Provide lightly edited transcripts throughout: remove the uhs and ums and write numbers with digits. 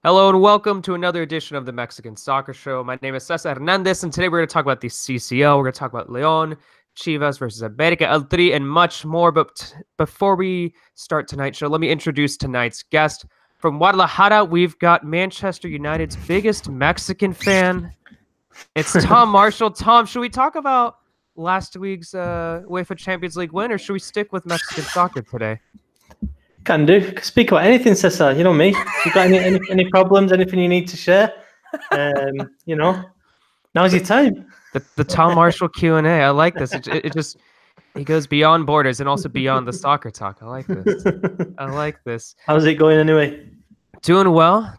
Hello and welcome to another edition of the Mexican Soccer Show. My name is Cesar Hernandez, and today we're going to talk about the CCL. We're going to talk about León, Chivas versus America, El Tri, and much more. But before we start tonight's show, let me introduce tonight's guest. From Guadalajara, we've got Manchester United's biggest Mexican fan. It's Tom Marshall. Tom, should we talk about last week's UEFA Champions League win, or should we stick with Mexican soccer today? Can do. Speak about anything, Cesar. You know me. You got any problems? Anything you need to share? Now's your time. The Tom Marshall Q&A. I like this. He goes beyond borders and also beyond the soccer talk. I like this. I like this. How's it going anyway? Doing well.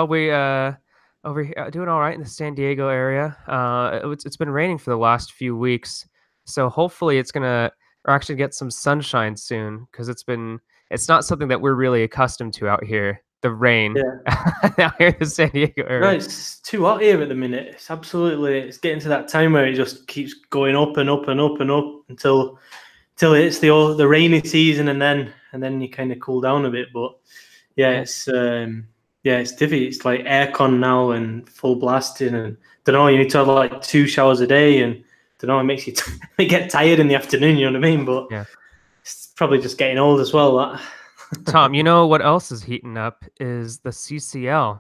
We over here doing all right in the San Diego area. It's been raining for the last few weeks, so hopefully it's gonna actually get some sunshine soon because it's not something that we're really accustomed to out here. The rain out here in the San Diego area. Right, it's too hot here at the minute. It's getting to that time where it just keeps going up and up and up and up until it's the rainy season, and then you kind of cool down a bit. But it's diffy. It's like aircon now and full blasting, and don't know. You need to have like 2 showers a day, and don't know. It makes you get tired in the afternoon. You know what I mean? But it's probably just getting old as well. That. Tom, you know what else is heating up is the CCL.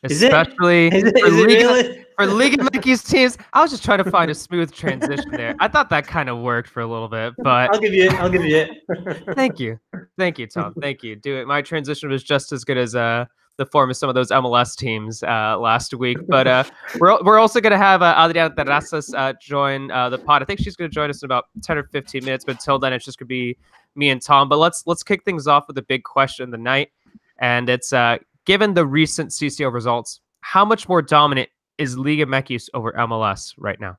Especially for Liga MX teams. I was just trying to find a smooth transition there. I thought that kind of worked for a little bit, but I'll give you it. Thank you, Tom. Thank you. Do it. My transition was just as good as the form of some of those MLS teams last week. But we're also going to have Adriana Terrazas join the pod. I think she's going to join us in about 10 or 15 minutes. But until then, it's just going to be me and Tom. But let's kick things off with a big question of the night, and it's given the recent CCL results, how much more dominant is Liga MX over MLS right now?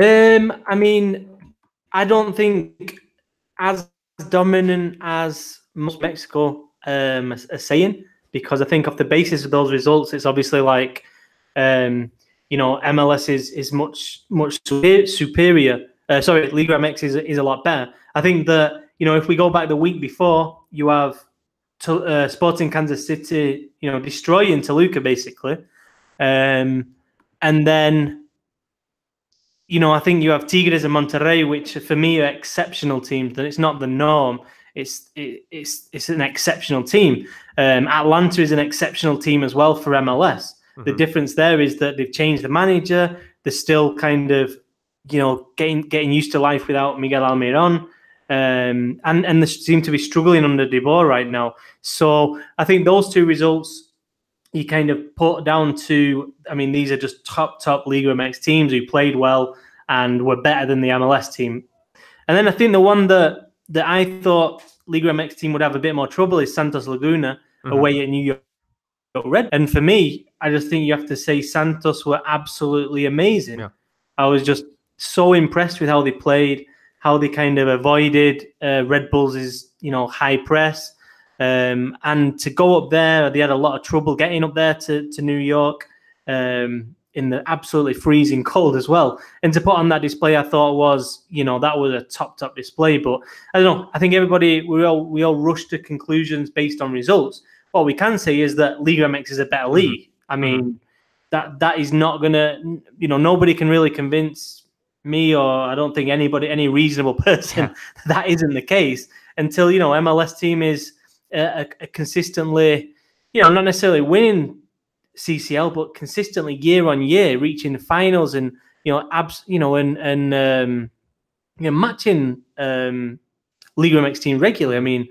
I mean, I don't think as dominant as most Mexico are saying, because I think off the basis of those results, it's obviously like, MLS is much superior. Liga MX is a lot better. I think that, if we go back the week before, you have Sporting Kansas City, destroying Toluca basically, and then I think you have Tigres and Monterrey, which for me are exceptional teams. That it's not the norm. It's an exceptional team. Atlanta is an exceptional team as well for MLS. Mm-hmm. The difference there is that they've changed the manager. They're still kind of getting used to life without Miguel Almiron. And they seem to be struggling under De Boer right now. So I think those 2 results you kind of put down to, these are just top Liga MX teams who played well and were better than the MLS team. And then I think the one that I thought Liga MX team would have a bit more trouble is Santos Laguna away at New York Red. And for me, I just think you have to say Santos were absolutely amazing. Yeah. I was just so impressed with how they played, how they kind of avoided Red Bull's high press, and to go up there, they had a lot of trouble getting up there to New York in the absolutely freezing cold as well. And to put on that display, I thought was that was a top display. But I don't know. I think we all rushed to conclusions based on results. What we can say is that Liga MX is a better league. I mean, that is not gonna nobody can really convince me, or I don't think any reasonable person that isn't the case until MLS team is a consistently not necessarily winning CCL, but consistently year on year reaching the finals and matching Liga MX team regularly. I mean,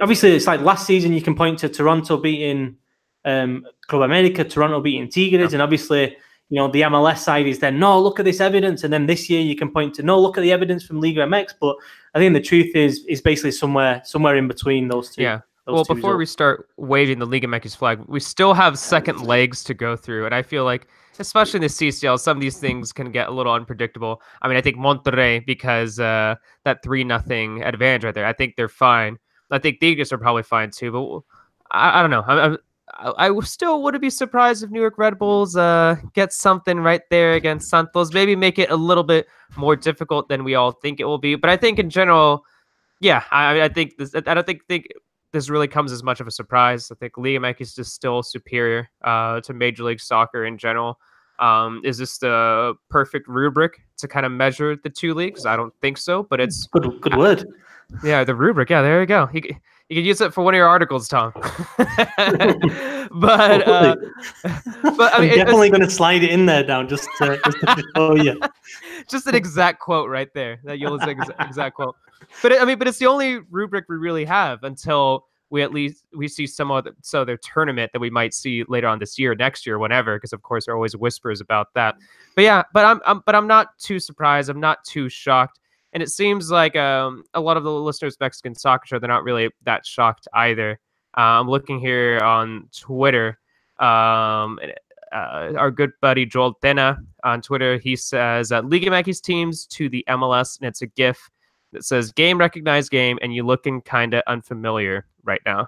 obviously it's like last season you can point to Toronto beating Club America, Toronto beating Tigres, and obviously the MLS side is then, no, look at this evidence. And then this year you can point to, no, look at the evidence from Liga MX. But I think the truth is basically somewhere in between those 2. Yeah. Well, before we start waving the Liga MX flag, we still have second legs to go through. And I feel like, especially in the CCL, some of these things can get a little unpredictable. I think Monterrey, because that 3-0 advantage right there, I think they're fine. I think Tigres are probably fine too. But I don't know. I still wouldn't be surprised if New York Red Bulls get something right there against Santos. Maybe make it a little bit more difficult than we all think it will be. But I think in general, I think this. I don't think this really comes as much of a surprise. I think Liga MX is still superior to Major League Soccer in general. Is this the perfect rubric to kind of measure the two leagues? I don't think so, but it's Good word. yeah, the rubric. Yeah, there you go. You could use it for one of your articles, Tom. But but I I'm mean, definitely going to slide it in there down just to show you. just an exact quote right there. That you'll exact quote. But I mean, but it's the only rubric we really have until we see some other tournament that we might see later on this year, next year, whenever. Because of course there are always whispers about that. But yeah, I'm not too surprised. I'm not too shocked. And it seems like a lot of the listeners of Mexican Soccer Show, they're not really that shocked either. I'm looking here on Twitter. Our good buddy Joel Tena on Twitter, he says that Liga MX teams to the MLS, and it's a GIF that says "Game recognized game," and you looking kind of unfamiliar right now.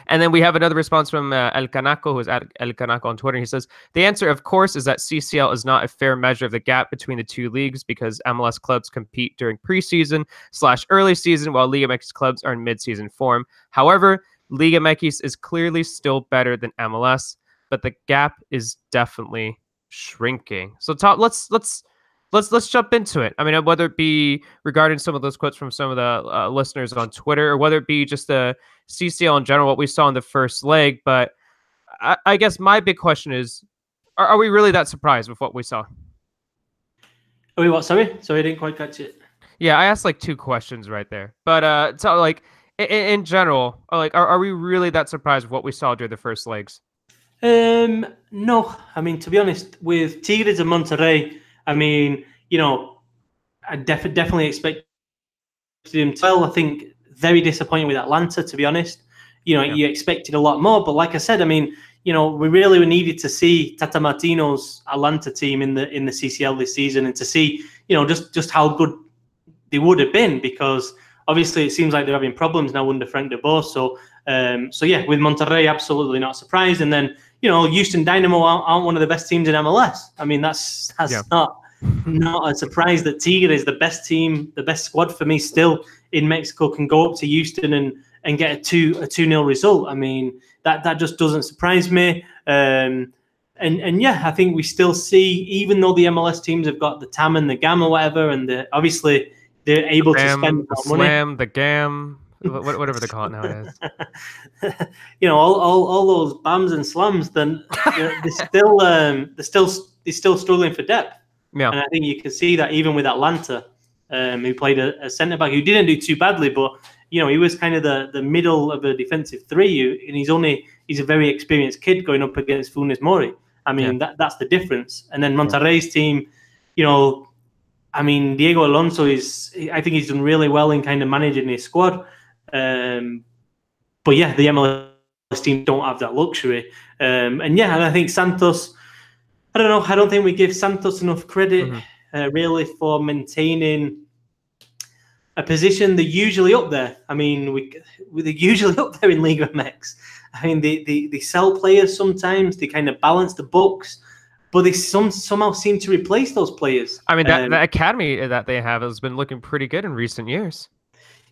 And then we have another response from El Canaco, who is at El Canaco on Twitter. He says, the answer, of course, is that CCL is not a fair measure of the gap between the two leagues because MLS clubs compete during preseason/early season, while Liga MX clubs are in mid-season form. However, Liga MX is clearly still better than MLS, but the gap is definitely shrinking. So, Tom, let's jump into it. I mean, whether it be regarding some of those quotes from some of the listeners on Twitter, or whether it be just the CCL in general, what we saw in the first leg. But I guess my big question is, are we really that surprised with what we saw? Oh, what? Sorry, I didn't quite catch it. Yeah, I asked like two questions right there. But so like in general, like are we really that surprised with what we saw during the first legs? No. I mean, to be honest, with Tigres and Monterrey, I mean, I definitely expected him to. Well, I think very disappointing with Atlanta, to be honest. You expected a lot more, but like I said, I mean, we really needed to see Tata Martino's Atlanta team in the CCL this season, and to see, just how good they would have been, because obviously it seems like they're having problems now under Frank de Boer. So yeah, with Monterrey, absolutely not surprised. And then, Houston Dynamo aren't one of the best teams in MLS. I mean, that's not a surprise that Tigre is the best team, the best squad for me still in Mexico, can go up to Houston and get a 2-0 result. I mean, that just doesn't surprise me. And yeah, I think we still see, even though the MLS teams have got the TAM and the GAM or whatever, and obviously they're able to spend the money. Slam, the GAM, whatever they call it nowadays. All those BAMs and slams, then they're still struggling for depth. Yeah. And I think you can see that even with Atlanta, who played a centre back who didn't do too badly, but he was kind of the middle of a defensive three, and he's a very experienced kid going up against Funes Mori. I mean, that's the difference. And then Monterrey's team, I mean, Diego Alonso I think he's done really well in kind of managing his squad. But yeah, the MLS team don't have that luxury. And I think Santos, I don't know. I don't think we give Santos enough credit, really, for maintaining a position. They're usually up there. I mean, they're usually up there in Liga MX. I mean, they sell players sometimes. They kind of balance the books, but they somehow seem to replace those players. I mean, the academy that they have has been looking pretty good in recent years.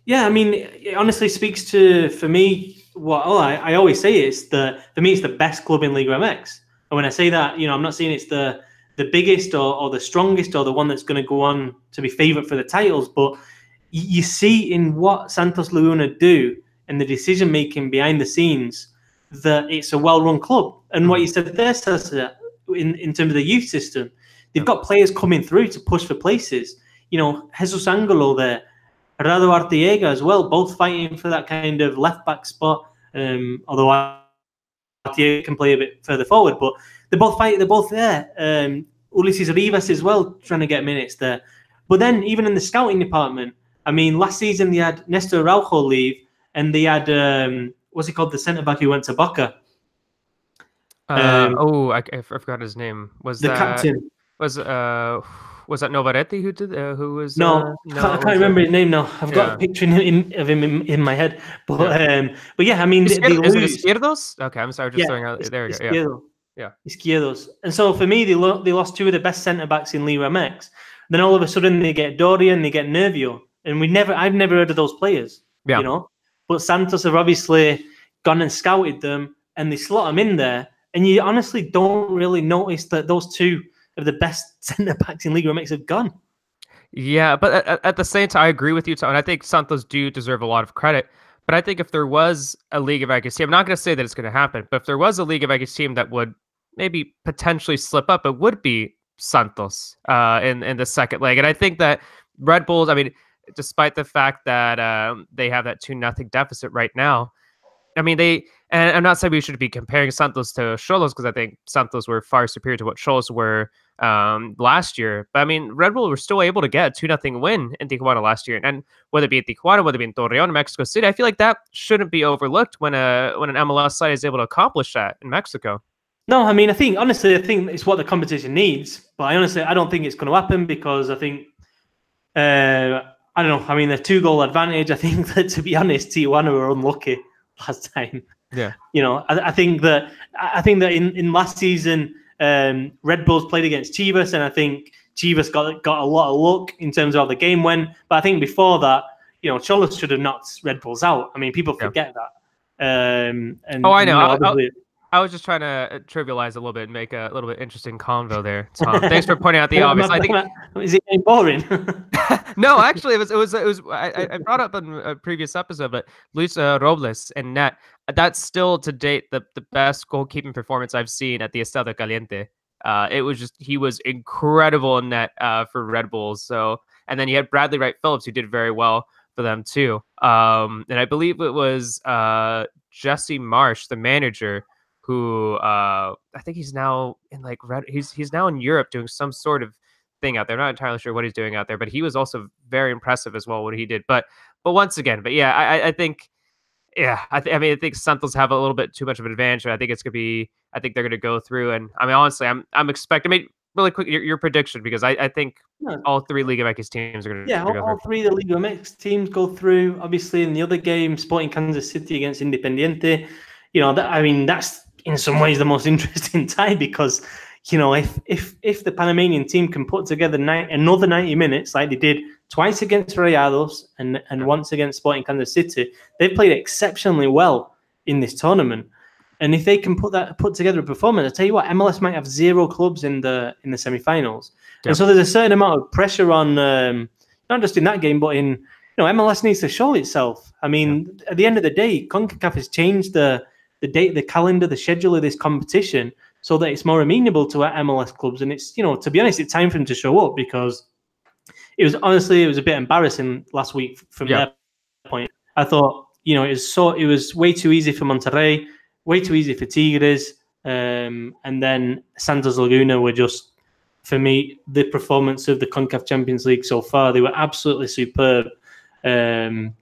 Yeah, I mean, it honestly speaks to, for me, I always say for me, it's the best club in Liga MX. And when I say that, I'm not saying it's the biggest or the strongest or the one that's going to go on to be favourite for the titles, but you see in what Santos Laguna do and the decision-making behind the scenes that it's a well-run club. And what you said there, Cesar, in terms of the youth system, they've got players coming through to push for places. Jesus Angelo there, Rado Arteaga as well, both fighting for that kind of left-back spot, although Arteaga can play a bit further forward, but they're both there. Ulises Rivas as well, trying to get minutes there. But then, even in the scouting department, I mean, last season they had Nestor Araujo leave, and they had what's he called, the centre back who went to Boca. I forgot his name. Was the captain? Was that Novaretti who did? Who was? No, I can't remember his name now. I've got a picture of him in my head. But yeah, I mean, they lose. Is it Izquierdos? Okay, I'm sorry, just throwing out. There we go. Yeah. Izquierdos. And so for me, they lost two of the best centre backs in Liga MX. Then all of a sudden they get Dorian, they get Nervio, and I've never heard of those players. Yeah. you know. But Santos have obviously gone and scouted them, and they slot them in there. And you honestly don't really notice that those two of the best centre backs in Liga MX have gone. Yeah, but at the same time, I agree with you, Tom, and I think Santos do deserve a lot of credit. But I think if there was a League of Legends team, I'm not going to say that it's going to happen, but if there was a League of Legends team that would maybe potentially slip up, it would be Santos in the second leg. And I think that Red Bulls, I mean, despite the fact that they have that 2-0 deficit right now, I mean, and I'm not saying we should be comparing Santos to Xolos because I think Santos were far superior to what Xolos were last year. But I mean, Red Bull were still able to get a 2-0 win in Tijuana last year. And whether it be in Tijuana, whether it be in Torreon, Mexico City, I feel like that shouldn't be overlooked when an MLS side is able to accomplish that in Mexico. No, I mean, I think it's what the competition needs. But I don't think it's going to happen because I think, I don't know. I mean, the 2-goal advantage. I think that, to be honest, Tijuana were unlucky last time. Yeah. I think that in last season, Red Bulls played against Chivas, and I think Chivas got a lot of luck in terms of how the game went. But I think before that, Xolos should have knocked Red Bulls out. I mean, people forget that. And I know. Obviously, I was just trying to trivialize a little bit and make a little bit interesting convo there, Tom. Thanks for pointing out the obvious. Is it getting boring? No, actually, it was. I brought up in a previous episode, but Luis Robles and net. That's still to date the best goalkeeping performance I've seen at the Estadio Caliente. It was just he was incredible in net for Red Bulls. So, and then you had Bradley Wright Phillips who did very well for them too. And I believe it was Jesse Marsh, the manager, who I think he's now in like he's now in Europe doing some sort of thing out there. I'm not entirely sure what he's doing out there, but he was also very impressive as well what he did. But once again, but yeah, I think I think Santos have a little bit too much of an advantage. I think it's gonna be. I think they're gonna go through, and I mean honestly, I'm expecting. I mean, really quick, your prediction because I think all three Liga MX teams are gonna. Yeah, all three of the Liga MX teams go through. Obviously, in the other game, Sporting Kansas City against Independiente. That's in some ways the most interesting tie because, if the Panamanian team can put together another 90 minutes like they did twice against Rayados and once against Sporting Kansas City, they've played exceptionally well in this tournament. And if they can put together a performance, I tell you what, MLS might have 0 clubs in the semi-finals. Yep. And so there's a certain amount of pressure on, not just in that game, but in, MLS needs to show itself. I mean, at the end of the day, CONCACAF has changed the date, the calendar, the schedule of this competition so that it's more amenable to our MLS clubs. And it's, to be honest, it's time for them to show up because it was a bit embarrassing last week from their point. I thought, it was way too easy for Monterrey, way too easy for Tigres. And then Santos Laguna were just, for me, the performance of the CONCACAF Champions League so far. They were absolutely superb. And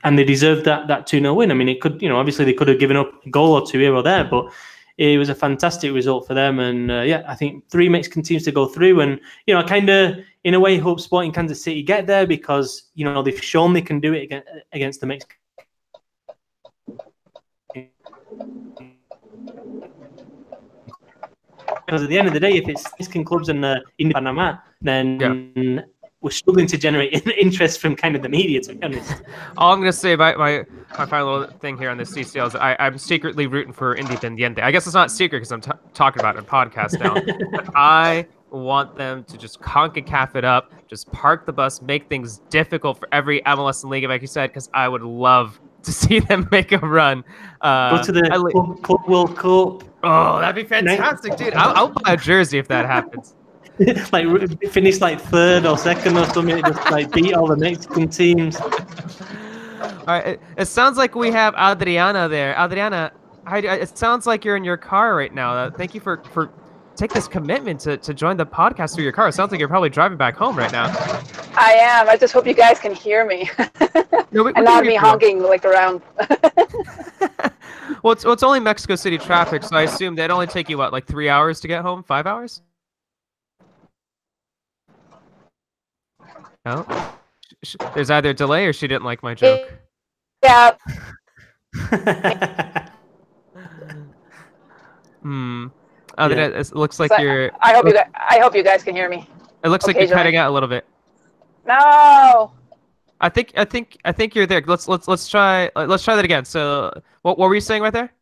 they deserved that 2-0 win. I mean, it could, obviously they could have given up a goal or two here or there, but it was a fantastic result for them. And I think 3 Mexican teams to go through. And, I kind of, in a way, hope Sporting Kansas City get there because, they've shown they can do it against the Mexican. Because at the end of the day, if it's Mexican clubs in Panama, then we're struggling to generate interest from kind of the media, to be honest. All I'm going to say about my final thing here on this CCL is I'm secretly rooting for Independiente. I guess it's not secret because I'm talking about it on podcast now. But I want them to just CONCACAF it up, just park the bus, make things difficult for every MLS and Liga, like you said, because I would love to see them make a run. Go to the Club World Cup. Oh, that'd be fantastic, dude. I'll buy a jersey if that happens. Like finish like 3rd or 2nd or something, just like beat all the Mexican teams. All right, it sounds like we have Adriana there. Adriana, it sounds like you're in your car right now. Thank you for take this commitment to join the podcast through your car. It sounds like you're probably driving back home right now. I am. I just hope you guys can hear me. No, and not me honking like around. Well, it's only Mexico City traffic, so I assume they'd only take you, what, like 3 hours to get home? 5 hours? No? There's either a delay or she didn't like my joke. Yeah. It looks like you're... I hope you guys can hear me. It looks like you're cutting out a little bit. No! I think you're there. Let's try that again. So what were you saying right there?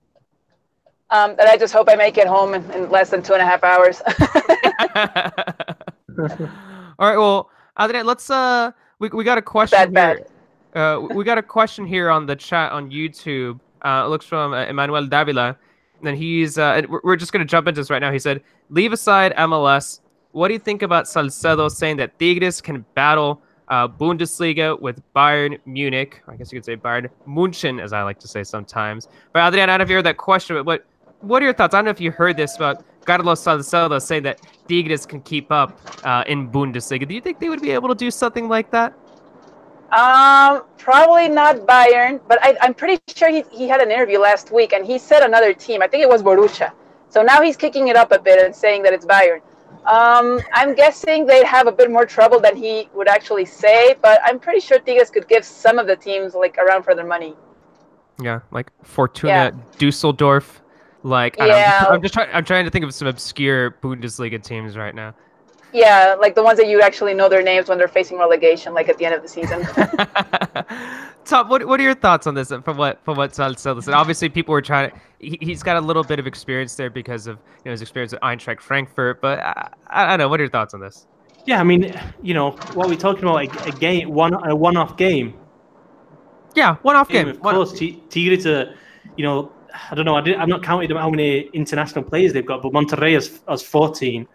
That I just hope I make it home in less than 2.5 hours. All right. Well, Adrian, let's we got a question That bad. here. We got a question here on the chat on YouTube. It looks from Emmanuel Davila, and he's and we're just gonna jump into this right now. He said, "Leave aside MLS. What do you think about Salcedo saying that Tigres can battle Bundesliga with Bayern Munich? I guess you could say Bayern München, as I like to say sometimes." But Adrian, I don't know if you heard that question, but what are your thoughts? I don't know if you heard this about Carlos Salcedo saying that Tigres can keep up in Bundesliga. Do you think they would be able to do something like that? Probably not Bayern, but I'm pretty sure he had an interview last week and he said another team. I think it was Borussia. So now he's kicking it up a bit and saying that it's Bayern. I'm guessing they'd have a bit more trouble than he would actually say, but I'm pretty sure Tigres could give some of the teams like around for their money. Yeah, like Fortuna Dusseldorf. Like I don't know, I'm trying to think of some obscure Bundesliga teams right now. Yeah, like the ones that you actually know their names when they're facing relegation, like at the end of the season. Tom, what are your thoughts on this from what Salcedo said? Obviously, people were trying to. He's got a little bit of experience there because of his experience at Eintracht Frankfurt. But I don't know. What are your thoughts on this? Yeah, I mean, what we're talking about a one-off game. Yeah, one-off game. Of course, Tigres are, I don't know. I've not counted how many international players they've got, but Monterrey has 14.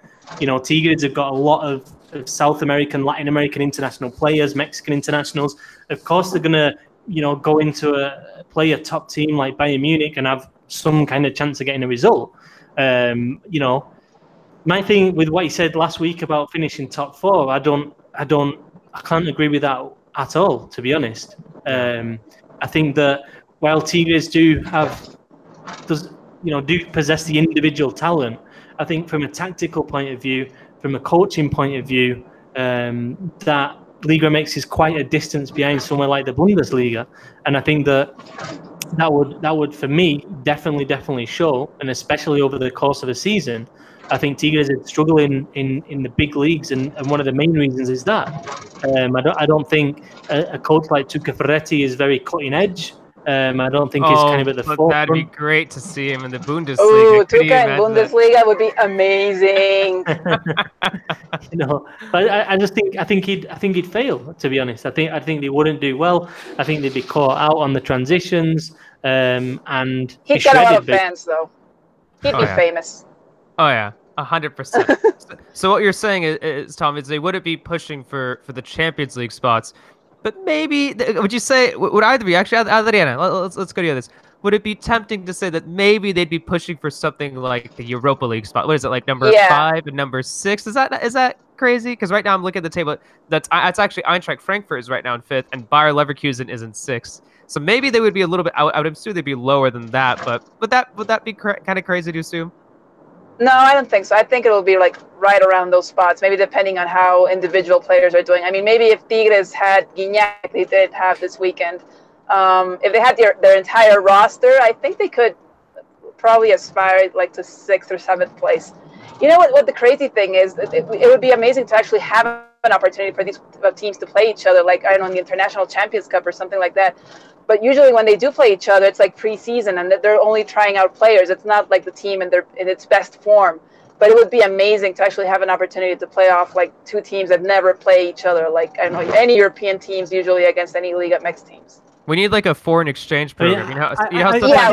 Tigres have got a lot of South American, Latin American international players, Mexican internationals. Of course, they're gonna, go into play a top team like Bayern Munich and have some kind of chance of getting a result. My thing with what he said last week about finishing top four, I can't agree with that at all, to be honest. I think that while Tigres do possess the individual talent, I think from a tactical point of view, from a coaching point of view, that Liga MX is quite a distance behind somewhere like the Bundesliga, and I think that would for me definitely show, and especially over the course of a season. I think Tigres is struggling in the big leagues, and one of the main reasons is that. I don't think a coach like Tuca Ferretti is very cutting edge. I don't think he's kind of at the forefront. That'd be great to see him in the Bundesliga. Oh, Tuca in Bundesliga would be amazing. But I think he'd fail. To be honest, I think they wouldn't do well. I think they'd be caught out on the transitions. And he'd get a lot of fans though. He'd be famous. Oh yeah, 100%. So what you're saying is, Tom, is they wouldn't be pushing for the Champions League spots, but maybe would you say would either be actually Adriana? Let's go to this. Would it be tempting to say that maybe they'd be pushing for something like the Europa League spot? What is it, like number 5 and number 6? Is that crazy? Because right now I'm looking at the table. That's actually Eintracht Frankfurt is right now in 5th, and Bayer Leverkusen is in 6th. So maybe they would be a little bit. I would assume they'd be lower than that. But would that be kind of crazy to assume? No, I don't think so. I think it'll be like right around those spots, maybe depending on how individual players are doing. I mean, maybe if Tigres had Guignac, they did have this weekend. If they had their entire roster, I think they could probably aspire like to 6th or 7th place. You know what the crazy thing is? It would be amazing to actually have an opportunity for these teams to play each other, like, I don't know, in the International Champions Cup or something like that. But usually when they do play each other, it's like preseason and they're only trying out players. It's not like the team in its best form. But it would be amazing to actually have an opportunity to play off like two teams that never play each other, like, I don't know, any European teams usually against any Liga MX teams. We need like a foreign exchange program. Yeah,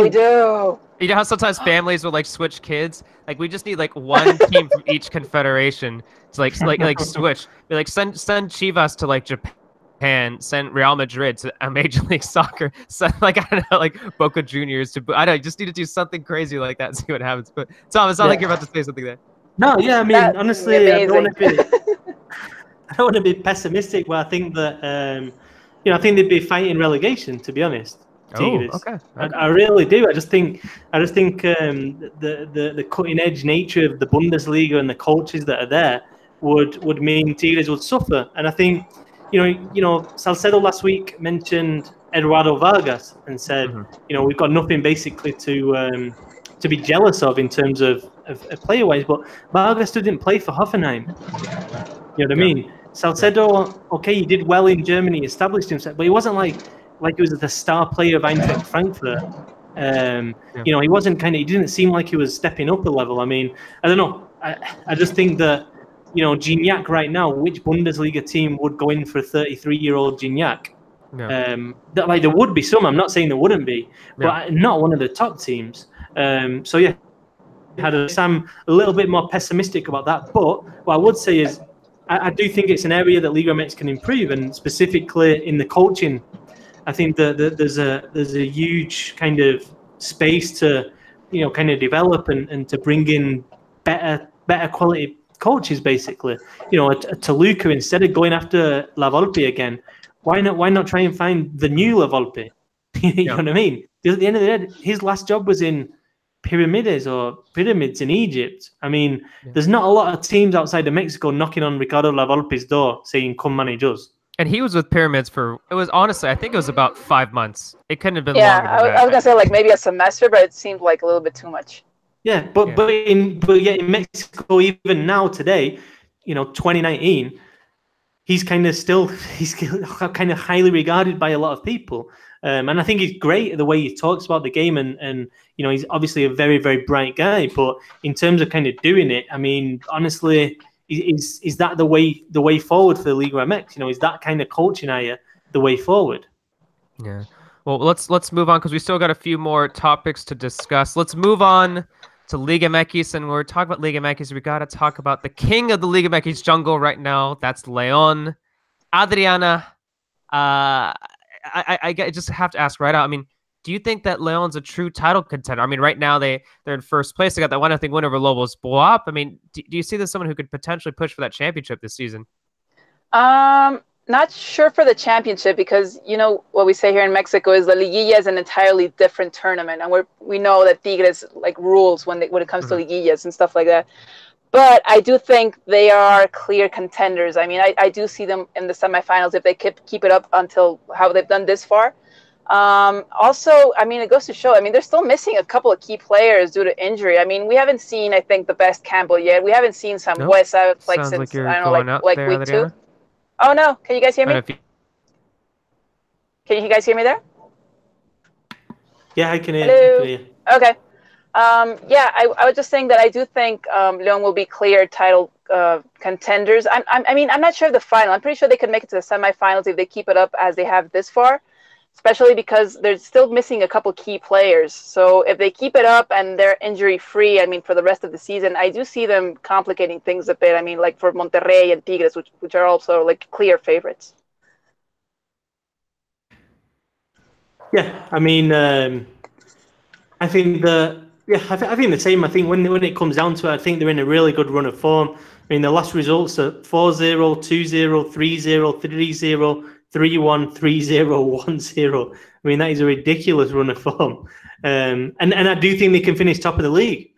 we do. You know how sometimes families will like switch kids? Like we just need like one team from each confederation to like switch. Be like send Chivas to like Japan, send Real Madrid to Major League Soccer, send like, I don't know, like Boca Juniors to, I don't know, you just need to do something crazy like that and see what happens. But Tom, it's not like you're about to say something there. No, yeah, I mean, honestly, I don't want to be pessimistic, but I think that I think they'd be fighting relegation, to be honest. Tigres. Okay. I really do. I just think the cutting edge nature of the Bundesliga and the coaches that are there would mean Tigres would suffer. And I think, Salcedo last week mentioned Eduardo Vargas and said, we've got nothing basically to be jealous of in terms of player wise. But Vargas didn't play for Hoffenheim. You know what I mean? Salcedo, okay, he did well in Germany, established himself, but he wasn't like he was the star player of Eintracht Frankfurt. You know, he didn't seem like he was stepping up a level. I mean, I don't know. I just think that, you know, Gignac right now, which Bundesliga team would go in for a 33-year-old Gignac? Like there would be some. I'm not saying there wouldn't be, but not one of the top teams. So yeah, I'm a little bit more pessimistic about that. But what I would say is, I do think it's an area that Liga MX can improve, and specifically in the coaching. I think that there's a huge kind of space to, you know, kind of develop and to bring in better quality coaches, basically. You know, a Toluca, instead of going after La Volpe again, why not try and find the new La Volpe? You know what I mean? Because at the end of the day, his last job was in Pyramids in Egypt. I mean, there's not a lot of teams outside of Mexico knocking on Ricardo La Volpe's door saying, "Come manage us." And he was with Pyramids I think it was about 5 months. It couldn't have been longer than that. I was gonna say like maybe a semester, but it seemed like a little bit too much. Yeah, but in Mexico, even now today, you know, 2019, he's kind of highly regarded by a lot of people. And I think he's great the way he talks about the game, and you know, he's obviously a very, very bright guy. But in terms of kind of doing it, I mean, honestly, is that the way forward for the Liga MX? You know, is that kind of coaching area the way forward? Yeah. Well, let's move on, because we still got a few more topics to discuss. Let's move on to Liga MX, and when we're talking about Liga MX, we got to talk about the king of the Liga MX jungle right now. That's León. Adriana, I just have to ask right out. I mean, do you think that León's a true title contender? I mean, right now they're in first place. They got that 1-0 win over Lobos BUAP. I mean, do you see this as someone who could potentially push for that championship this season? Not sure for the championship, because, you know, what we say here in Mexico is the Liguilla is an entirely different tournament, and we know that Tigres like rules when it comes to Liguillas and stuff like that. But I do think they are clear contenders. I mean, I do see them in the semifinals if they keep it up until how they've done this far. Also, I mean, it goes to show, I mean, they're still missing a couple of key players due to injury. I mean, we haven't seen, I think, the best Campbell yet. We haven't seen Sambuesa like since, I don't know, like week 2. Oh, no. Can you guys hear me? Can you guys hear me there? Yeah, I can hear you. Okay. Yeah, I was just saying that I do think León will be clear title contenders. I mean, I'm not sure of the final. I'm pretty sure they could make it to the semifinals if they keep it up as they have this far, especially because they're still missing a couple key players. So if they keep it up and they're injury-free, I mean, for the rest of the season, I do see them complicating things a bit. I mean, like for Monterrey and Tigres, which are also like clear favorites. Yeah, I mean, I think I think the same. I think when it comes down to it, I think they're in a really good run of form. I mean, the last results are 4-0, 2-0, 3-0, 3-0, 3-1, 3-0, 1-0. I mean, that is a ridiculous run of form. And I do think they can finish top of the league,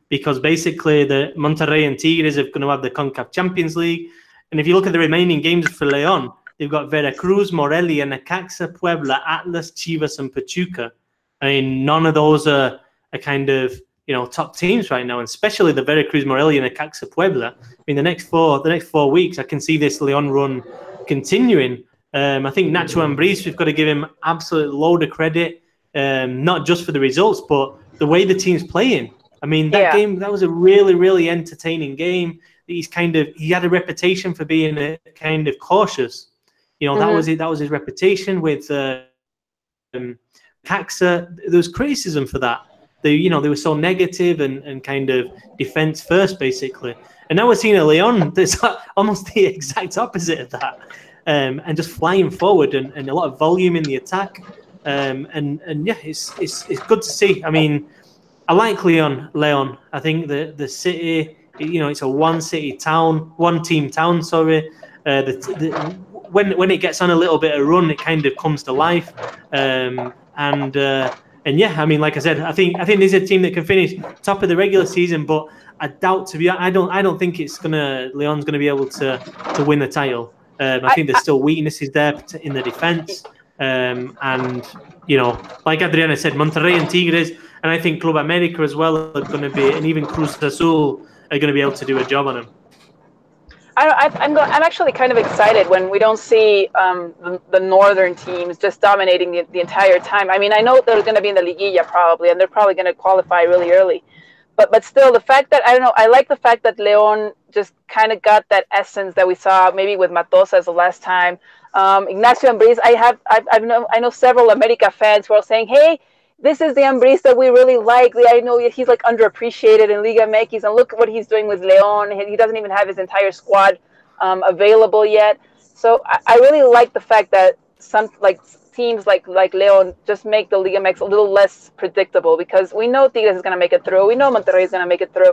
because basically the Monterrey and Tigres are going to have the CONCACAF Champions League. And if you look at the remaining games for León, they've got Veracruz, Morelia, Necaxa, Puebla, Atlas, Chivas, and Pachuca. I mean, none of those are kind of, you know, top teams right now, and especially the Veracruz, Morelia, Necaxa, Puebla. I mean, the next 4 weeks, I can see this León run continuing. I think Nacho Ambriz, we've got to give him absolute load of credit, not just for the results, but the way the team's playing. I mean, that game, that was a really, really entertaining game. He had a reputation for being a kind of cautious. You know, that was it. That was his reputation with Caxa. There was criticism for that. They were so negative and kind of defense first, basically. And now we're seeing a León that's almost the exact opposite of that, and just flying forward and a lot of volume in the attack. And yeah, it's good to see. I mean, I like León. I think the city, you know, it's a one team town. Sorry, when it gets on a little bit of run, it kind of comes to life. And yeah, I mean, like I said, I think this is a team that can finish top of the regular season, but I doubt I don't think León's gonna be able to win the title. I think there's still weaknesses there in the defense. And you know, like Adriana said, Monterrey and Tigres, and I think Club America as well are going to be, and even Cruz Azul are going to be able to do a job on them. I'm actually kind of excited when we don't see the northern teams just dominating the entire time. I mean, I know they're going to be in the Liguilla probably, and they're probably going to qualify really early. But still, the fact that, I don't know, I like the fact that León just kind of got that essence that we saw maybe with Matosas the last time. Ignacio Ambriz, I know several America fans who are saying, hey, this is the Ambriz that we really like. I know he's like underappreciated in Liga MX, and look what he's doing with León. He doesn't even have his entire squad available yet. So I really like the fact that some teams like León just make the Liga MX a little less predictable, because we know Tigres is going to make it through. We know Monterrey is going to make it through.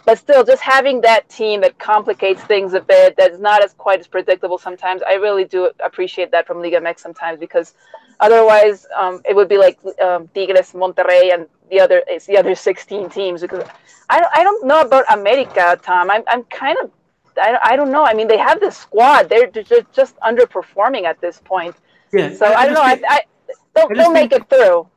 But still, just having that team that complicates things a bit, that's not as quite as predictable sometimes, I really do appreciate that from Liga MX sometimes, because otherwise it would be like Tigres, Monterrey, and the other 16 teams. Because I don't know about America, Tom. I'm kind of, I don't know. I mean, they have this squad. They're just underperforming at this point. Yeah. So I don't know. They'll make it through.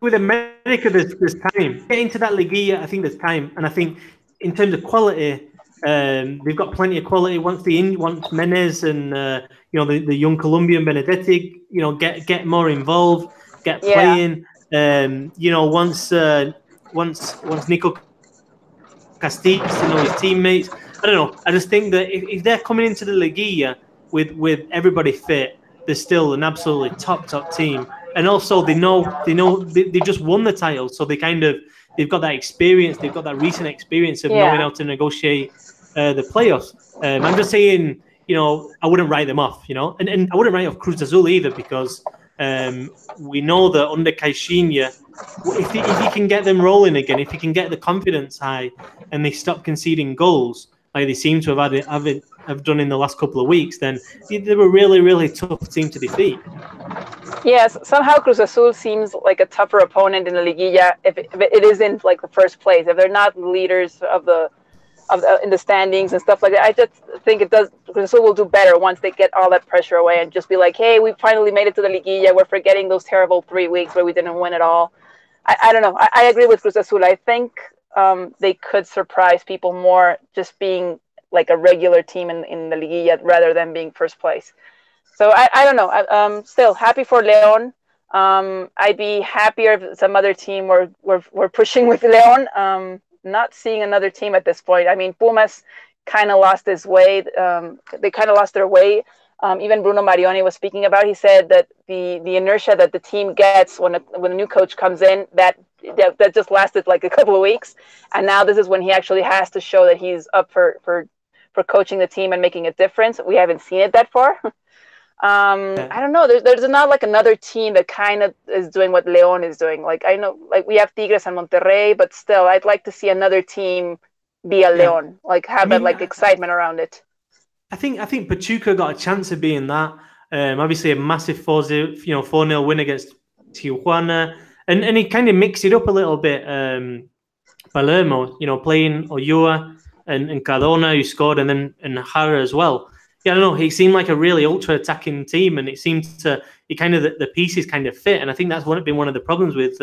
With America, there's time. Getting to that Liguilla, I think there's time, and I think in terms of quality, they've got plenty of quality. Once Menez and the young Colombian Benedetti, get more involved, get playing. Once Nico Castillo, his teammates. I don't know. I just think that if they're coming into the Liguilla with everybody fit, they're still an absolutely top team. And also they just won the title, so they've got that experience. They've got that recent experience of knowing how to negotiate the playoffs. I'm just saying, I wouldn't write them off, and I wouldn't write off Cruz Azul either, because we know that under Caixinha, if he can get them rolling again, if he can get the confidence high, and they stop conceding goals like they seem to have done in the last couple of weeks, then they're a really, really tough team to defeat. Yes, somehow Cruz Azul seems like a tougher opponent in the Liguilla if it isn't like the first place. If they're not leaders in the standings and stuff like that, I just think Cruz Azul will do better once they get all that pressure away and just be like, hey, we finally made it to the Liguilla. We're forgetting those terrible 3 weeks where we didn't win at all. I don't know. I agree with Cruz Azul. I think they could surprise people more just being like a regular team in the Liguilla rather than being first place. So I don't know. I'm still happy for León. I'd be happier if some other team were pushing with León. Not seeing another team at this point. I mean, Pumas kind of lost his way. They kind of lost their way. Even Bruno Marioni was speaking about. He said that the inertia that the team gets when a new coach comes in, that just lasted like a couple of weeks, and now this is when he actually has to show that he's up for coaching the team and making a difference. We haven't seen it that far. I don't know. There's not like another team that kind of is doing what León is doing. Like I know, like we have Tigres and Monterrey, but still, I'd like to see another team be a León, like have that like excitement around it. I think Pachuca got a chance of being that. Obviously, a massive 4-0 win against Tijuana, and he kind of mixed it up a little bit. Palermo, playing Oyoa and Cardona, who scored, and Jara as well. Yeah, I don't know. He seemed like a really ultra-attacking team, and it seemed the pieces kind of fit. And I think that's been one of the problems with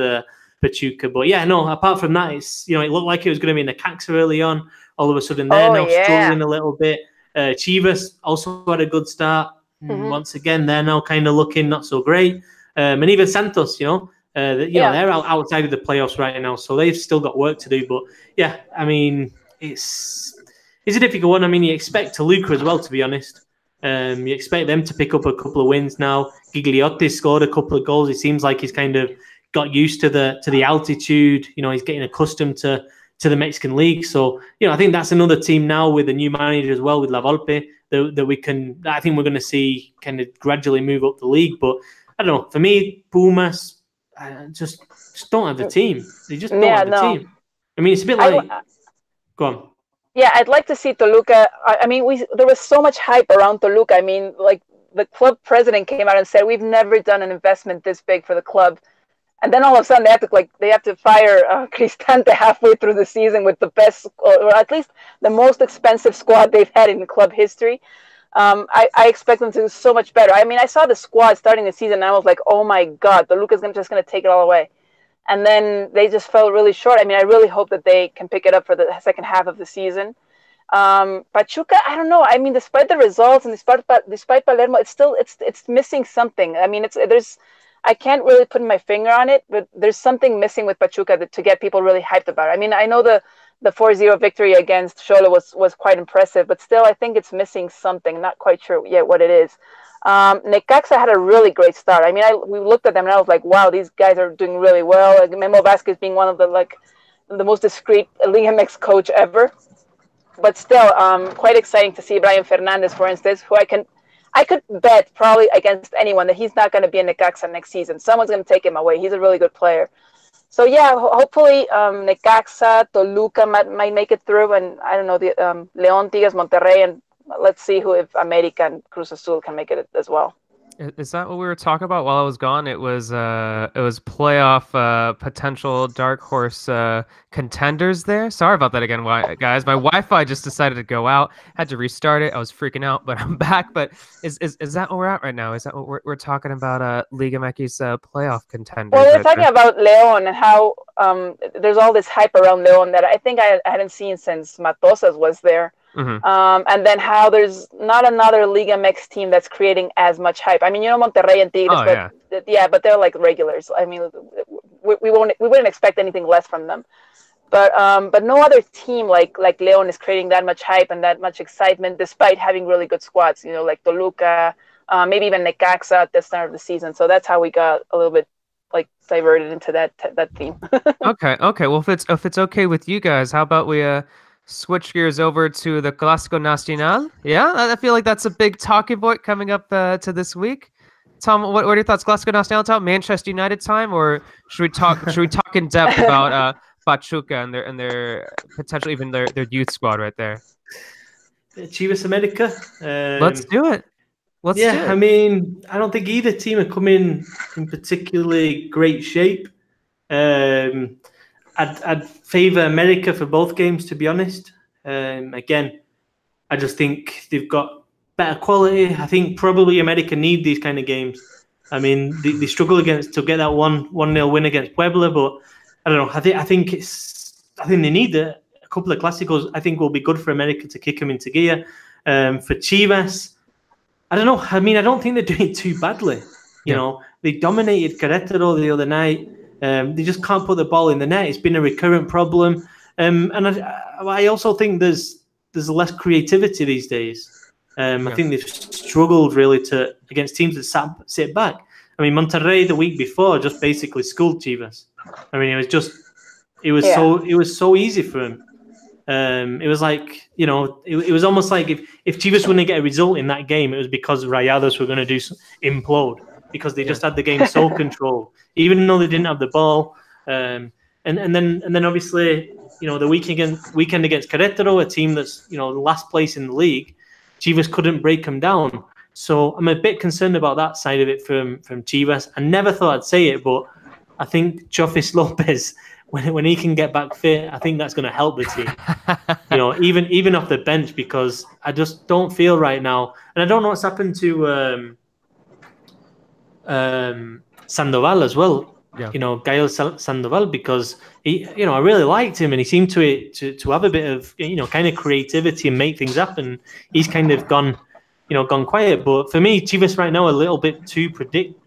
Pachuca. But yeah, no. Apart from that, it's it looked like it was going to be Necaxa early on. All of a sudden, they're now struggling a little bit. Chivas also had a good start. Mm-hmm. Once again, they're now kind of looking not so great. And even Santos, they're outside of the playoffs right now, so they've still got work to do. But yeah, I mean, it's a difficult one. I mean, you expect Toluca as well, to be honest. You expect them to pick up a couple of wins now. Gigliotti scored a couple of goals. It seems like he's kind of got used to the altitude. He's getting accustomed to the Mexican League. So, I think that's another team now with a new manager as well, with La Volpe, that I think we're going to see kind of gradually move up the league. But I don't know. For me, Pumas just don't have the team. They just don't have the team. I mean, it's a bit like... Go on. Yeah, I'd like to see Toluca. I mean, there was so much hype around Toluca. I mean, like the club president came out and said, we've never done an investment this big for the club. And then all of a sudden they have to fire Cristante halfway through the season with the best, or at least the most expensive squad they've had in club history. I expect them to do so much better. I mean, I saw the squad starting the season and I was like, oh my God, Toluca's just going to take it all away. And then they just fell really short. I mean, I really hope that they can pick it up for the second half of the season. Pachuca, I don't know. I mean, despite the results and despite Palermo, it's missing something. I mean, I can't really put my finger on it, but there's something missing with Pachuca to get people really hyped about it. I mean, I know the 4-0 victory against Xolo was quite impressive, but still, I think it's missing something. Not quite sure yet what it is. Necaxa had a really great start. I mean, we looked at them and I was like, wow, these guys are doing really well. Like, Memo Vasquez being one of the most discreet Liga MX coach ever. But still, quite exciting to see Brian Fernandez, for instance, who I could bet probably against anyone that he's not going to be in Necaxa next season. Someone's going to take him away. He's a really good player. So yeah, hopefully Necaxa, Toluca might make it through, and I don't know, the León, Tigres, Monterrey, and let's see if America and Cruz Azul can make it as well. Is that what we were talking about while I was gone? It was playoff potential dark horse contenders there. Sorry about that again, guys. My Wi-Fi just decided to go out. Had to restart it. I was freaking out, but I'm back. But is that what we're at right now? Is that what we're talking about? Liga MX playoff contenders. Well, we're talking about León and how there's all this hype around León that I think I hadn't seen since Matosas was there. Mm-hmm. And then how there's not another Liga MX team that's creating as much hype. I mean, Monterrey and Tigres, but they're like regulars. I mean, we wouldn't expect anything less from them. But no other team like León is creating that much hype and that much excitement, despite having really good squads. Like Toluca, maybe even Necaxa at the start of the season. So that's how we got a little bit diverted into that team. Okay. Well, if it's okay with you guys, how about we switch gears over to the Clásico Nacional? Yeah, I feel like that's a big talking point coming up to this week. Tom, what are your thoughts? Clásico Nacional, Tom? Manchester United time, or should we talk in depth about Pachuca and their potential, even their youth squad right there? Chivas America. Let's do it. Do it. I mean, I don't think either team are coming in particularly great shape. I'd favour America for both games, to be honest. Again, I just think they've got better quality. I think probably America need these kind of games. I mean, they struggle to get that 1-0 win against Puebla, but I don't know. I think they need a couple of Clásicos. I think will be good for America to kick them into gear. For Chivas, I don't know. I mean, I don't think they're doing too badly. You know, they dominated Querétaro the other night. They just can't put the ball in the net. It's been a recurrent problem, and I also think there's less creativity these days. I think they've struggled really against teams that sit back. I mean, Monterrey the week before just basically schooled Chivas. I mean, it was so easy for them. It was like, it was almost like if Chivas wouldn't get a result in that game, it was because Rayados were going to implode. Because they just had the game so controlled, even though they didn't have the ball. And then obviously, the weekend against Querétaro, a team that's last place in the league, Chivas couldn't break them down. So I'm a bit concerned about that side of it from Chivas. I never thought I'd say it, but I think Chofis Lopez, when he can get back fit, I think that's going to help the team. Even off the bench, because I just don't feel right now, and I don't know what's happened to Sandoval as well. Gael Sandoval, because he, I really liked him, and he seemed to have a bit of kind of creativity and make things happen. He's kind of gone quiet. But for me, Chivas right now a little bit too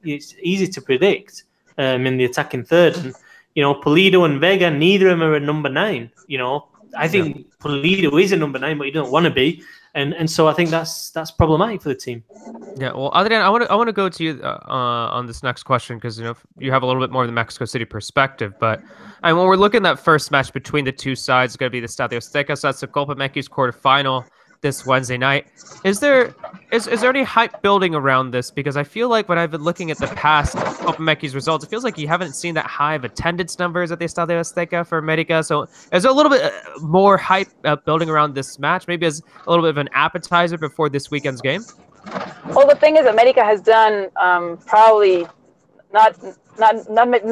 it's easy to predict in the attacking third. And Pulido and Vega, neither of them are a number 9. I think Pulido is a number 9, but he doesn't want to be. And so I think that's problematic for the team. Yeah, well, Adrian, I want to go to you on this next question, because you have a little bit more of the Mexico City perspective. But when we're looking at that first match between the two sides, it's going to be the Estadio Azteca. So that's the Copa MX quarterfinal this Wednesday night. Is there any hype building around this? Because I feel like when I've been looking at the past Copa MX results, it feels like you haven't seen that high of attendance numbers at the Estadio Azteca for America. So is there a little bit more hype building around this match? Maybe as a little bit of an appetizer before this weekend's game? Well, the thing is, America has done probably not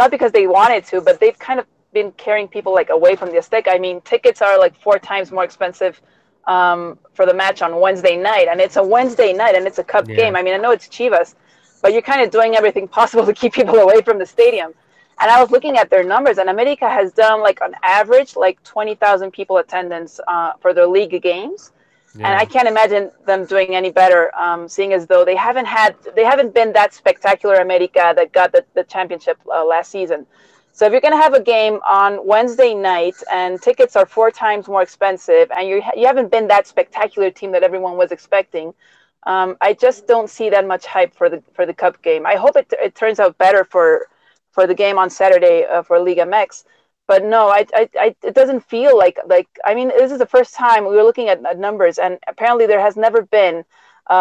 because they wanted to, but they've kind of been carrying people away from the Azteca. I mean, tickets are 4 times more expensive for the match on Wednesday night, and it's a Wednesday night, and it's a cup game. I mean, I know it's Chivas, but you're kind of doing everything possible to keep people away from the stadium. And I was looking at their numbers, and America has done like on average like 20,000 people attendance for their league games. Yeah. And I can't imagine them doing any better, seeing as though they haven't been that spectacular America that got the championship last season. So if you're going to have a game on Wednesday night and tickets are 4 times more expensive, and you haven't been that spectacular team that everyone was expecting, I just don't see that much hype for the Cup game. I hope it turns out better for the game on Saturday for Liga MX. But no, it doesn't feel like I mean, this is the first time we were looking at numbers, and apparently there has never been 2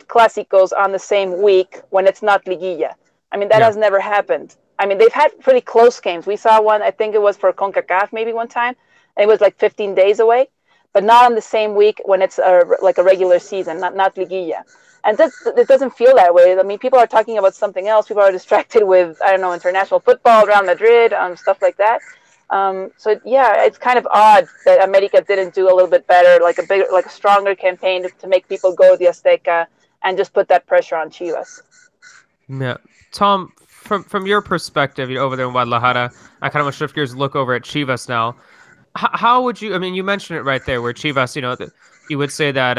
Clásicos on the same week when it's not Liguilla. I mean, that has never happened. I mean, they've had pretty close games. We saw one, I think it was for CONCACAF maybe one time, and it was like 15 days away, but not on the same week when it's like a regular season, not Liguilla. And it doesn't feel that way. I mean, people are talking about something else. People are distracted with, I don't know, international football, Real Madrid, stuff like that. So yeah, it's kind of odd that America didn't do a little bit better, like a stronger campaign to make people go to the Azteca and just put that pressure on Chivas. Yeah, Tom, from your perspective, you're over there in Guadalajara. I kind of want to shift gears and look over at Chivas now. How would you? I mean, you mentioned it right there, where Chivas, you would say that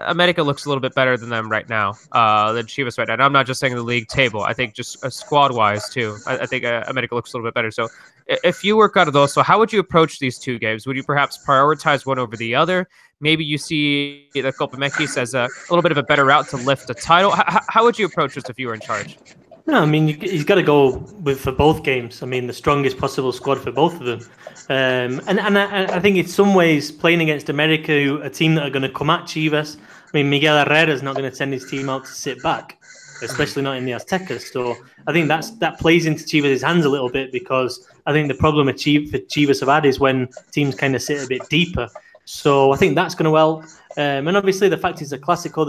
America looks a little bit better than them right now, than Chivas right now. And I'm not just saying the league table. I think just squad-wise, too. I think America looks a little bit better. So if you were Cardoso, how would you approach these 2 games? Would you perhaps prioritize one over the other? Maybe you see the Copa MX as a little bit of a better route to lift a title. How would you approach this if you were in charge? No, I mean, he's got to go for both games. I mean, the strongest possible squad for both of them. And I think in some ways, playing against America, a team that are going to come at Chivas, I mean, Miguel Herrera is not going to send his team out to sit back, especially not in the Aztecas. So I think that plays into Chivas' hands a little bit, because I think the problem for Chivas have had is when teams kind of sit a bit deeper. So I think that's going to help. And obviously the fact is a Clásico,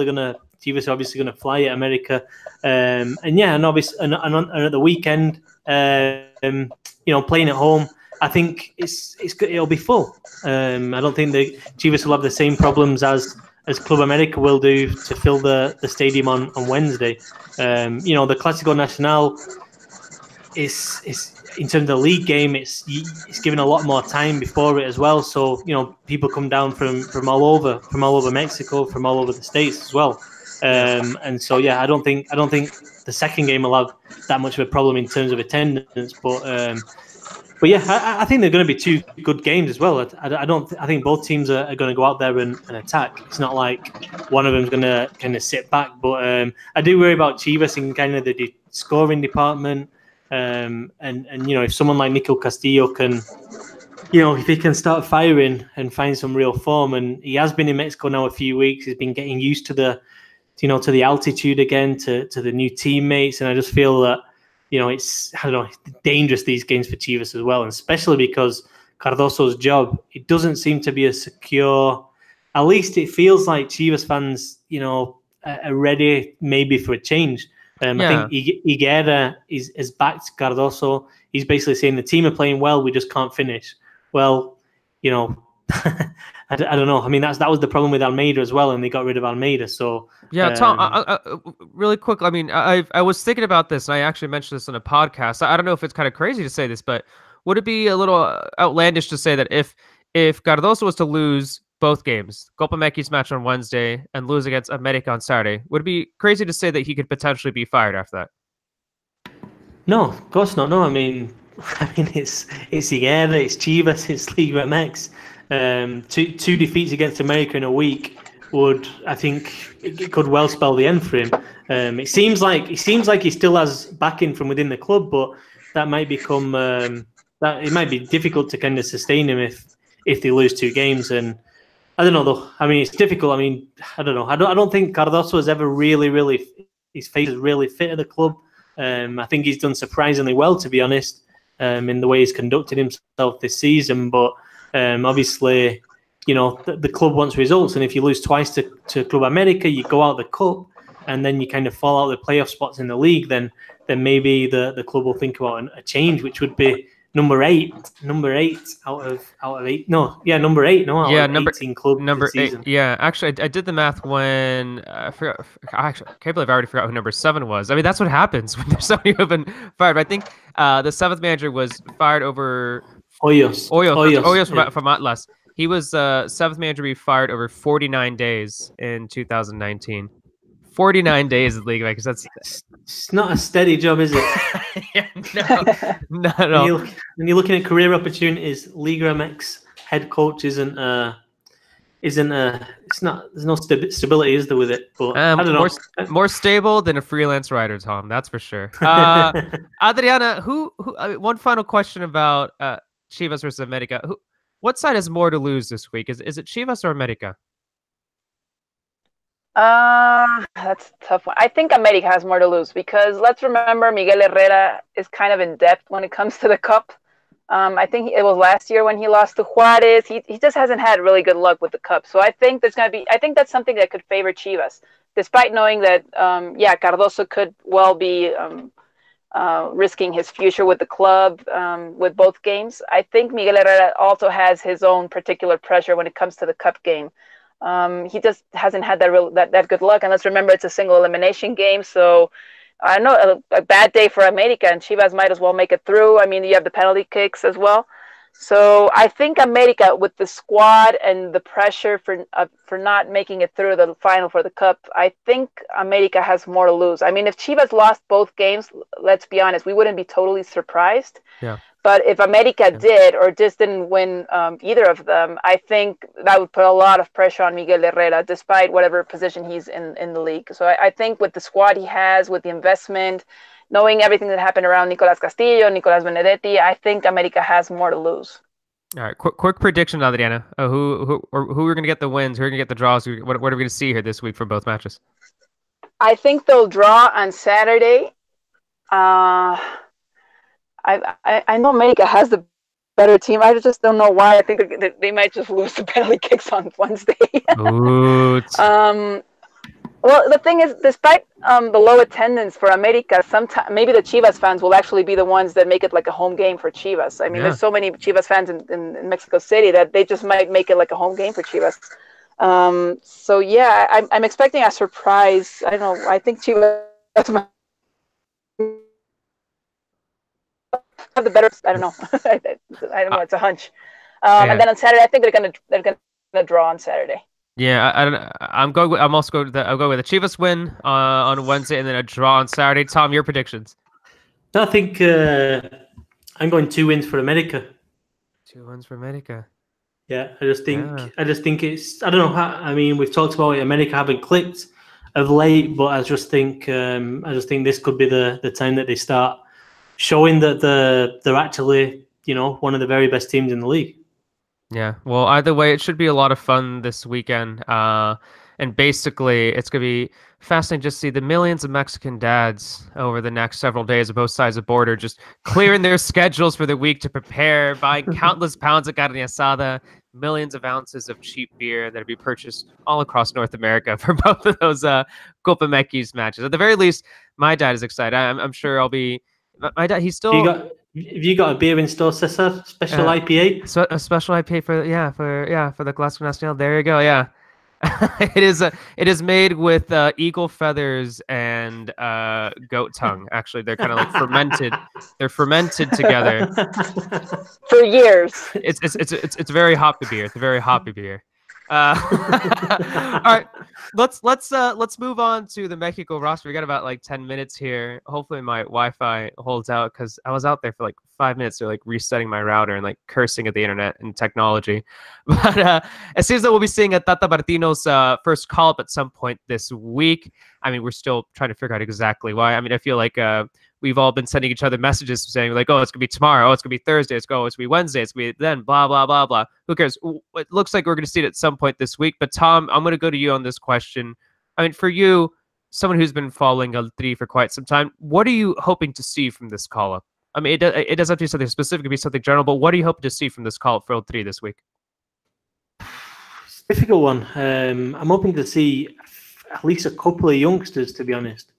Chivas are obviously going to fly at America. And obviously, and at the weekend, playing at home, I think it'll be full. I don't think the Chivas will have the same problems as Club America will do to fill the stadium on Wednesday. The Clásico Nacional is in terms of the league game, it's given a lot more time before it as well. So people come down from all over Mexico, from all over the states as well. And so I don't think the second game will have that much of a problem in terms of attendance. But yeah, I think they're going to be 2 good games as well. I think both teams are going to go out there and attack. It's not like one of them's going to kind of sit back. But I do worry about Chivas in kind of the scoring department. And if someone like Nico Castillo can, if he can start firing and find some real form, and he has been in Mexico now a few weeks, he's been getting used to the altitude again, to the new teammates, and I just feel that it's dangerous these games for Chivas as well, and especially because Cardoso's job, it doesn't seem to be as secure. At least it feels like Chivas fans, are ready maybe for a change. I think Higuera is backed Cardoso. He's basically saying the team are playing well, we just can't finish. Well, I don't know. I mean, that was the problem with Almeida as well, and they got rid of Almeida. So yeah, Tom, really quick. I mean, I was thinking about this, and I actually mentioned this in a podcast. I don't know if it's kind of crazy to say this, but would it be a little outlandish to say that if Cardoso was to lose both games, Copa MX match on Wednesday and lose against America on Saturday, would it be crazy to say that he could potentially be fired after that? No, of course not. No, I mean it's Higuera, it's Chivas, it's Liga MX. 2 defeats against America in a week I think it could well spell the end for him. It seems like he still has backing from within the club, but that might become that it might be difficult to kind of sustain him if they lose 2 games. And I don't know though. I mean, it's difficult. I mean, I don't know. I don't think Cardoso has ever really his face is really fit at the club. I think he's done surprisingly well, to be honest, in the way he's conducted himself this season. But obviously, the club wants results, and if you lose twice to Club America, you go out the cup, and then you kind of fall out the playoff spots in the league. Then maybe the club will think about a change, which would be number eight out of eight. No, yeah, number eight. No, out of 18 clubs this season. Yeah, actually, I did the math when I forgot. Actually, I can't believe I already forgot who number 7 was. I mean, that's what happens when there's somebody who've been fired. But I think the 7th manager was fired over Hoyos from Atlas. He was 7th manager to be fired over 49 days in 2019. 49 days in Liga MX. It's not a steady job, is it? Yeah, no. When you're looking at career opportunities, Liga MX head coach isn't it's not, there's no stability, is there, with it? But I don't know. More stable than a freelance writer, Tom. That's for sure. Adriana, one final question about Chivas versus America. What side has more to lose this week? Is it Chivas or America? That's a tough one. I think America has more to lose because let's remember Miguel Herrera is kind of in depth when it comes to the cup. I think it was last year when he lost to Juarez. He just hasn't had really good luck with the cup. So I think I think that's something that could favor Chivas, despite knowing that Cardoso could well be risking his future with the club with both games. I think Miguel Herrera also has his own particular pressure when it comes to the cup game. He just hasn't had that good luck. And let's remember, it's a single elimination game. So I know a bad day for America, and Chivas might as well make it through. I mean, you have the penalty kicks as well. So I think America, with the squad and the pressure for not making it through the final for the cup, I think America has more to lose. I mean, if Chivas lost both games, let's be honest, we wouldn't be totally surprised. Yeah. But if America did or just didn't win either of them, I think that would put a lot of pressure on Miguel Herrera, despite whatever position he's in the league. So I think with the squad he has, with the investment, knowing everything that happened around Nicolas Castillo, Nicolas Benedetti, I think America has more to lose. All right, quick prediction, Adriana. Who are going to get the wins? Who are going to get the draws? What are we going to see here this week for both matches? I think they'll draw on Saturday. I know America has the better team. I just don't know why. I think they might just lose the penalty kicks on Wednesday. Well, the thing is, despite the low attendance for America, sometimes maybe the Chivas fans will actually be the ones that make it like a home game for Chivas. I mean, there's so many Chivas fans in Mexico City that they just might make it like a home game for Chivas. So yeah, I'm expecting a surprise. I don't know. I think Chivas have the better. I don't know. I don't know. It's a hunch. And then on Saturday, I think they're gonna draw on Saturday. Yeah, I'm going with. I'll go with a Chivas win on Wednesday and then a draw on Saturday. Tom, your predictions? I think I'm going 2 wins for America. 2 wins for America. Yeah, I just think it's. I don't know how. I mean, we've talked about it, America having clicked of late, but I just think this could be the time that they start showing that they're actually, one of the very best teams in the league. Yeah, well, either way, it should be a lot of fun this weekend. And basically, it's going to be fascinating to see the millions of Mexican dads over the next several days of both sides of the border just clearing their schedules for the week to prepare, buying countless pounds of carne asada, millions of ounces of cheap beer that will be purchased all across North America for both of those Copa MX matches. At the very least, my dad is excited. I'm sure I'll be... My dad, he's still... Have you got a beer in store, Cesar? Special IPA? So a special IPA for the Clásico Nacional. There you go. Yeah, it is made with eagle feathers and goat tongue. Actually, they're kind of like fermented. They're fermented together for years. It's very hoppy beer. It's a very hoppy beer. All right, let's move on to the Mexico roster. We got about like 10 minutes here. Hopefully my Wi-Fi holds out because I was out there for like 5 minutes. They're like resetting my router and like cursing at the internet and technology. But it seems that we'll be seeing a Tata Martino's first call up at some point this week. I mean, we're still trying to figure out exactly why. I mean, I feel like we've all been sending each other messages saying like, oh, it's going to be tomorrow. Oh, it's going to be Thursday. It's going to be Wednesday. It's going to be then, blah, blah, blah, blah. Who cares? It looks like we're going to see it at some point this week. But Tom, I'm going to go to you on this question. I mean, for you, someone who's been following El Tri for quite some time, what are you hoping to see from this call-up? I mean, it doesn't have to be something specific, it could be something general, but what are you hoping to see from this call-up for El Tri this week? It's a difficult one. I'm hoping to see at least a couple of youngsters, to be honest.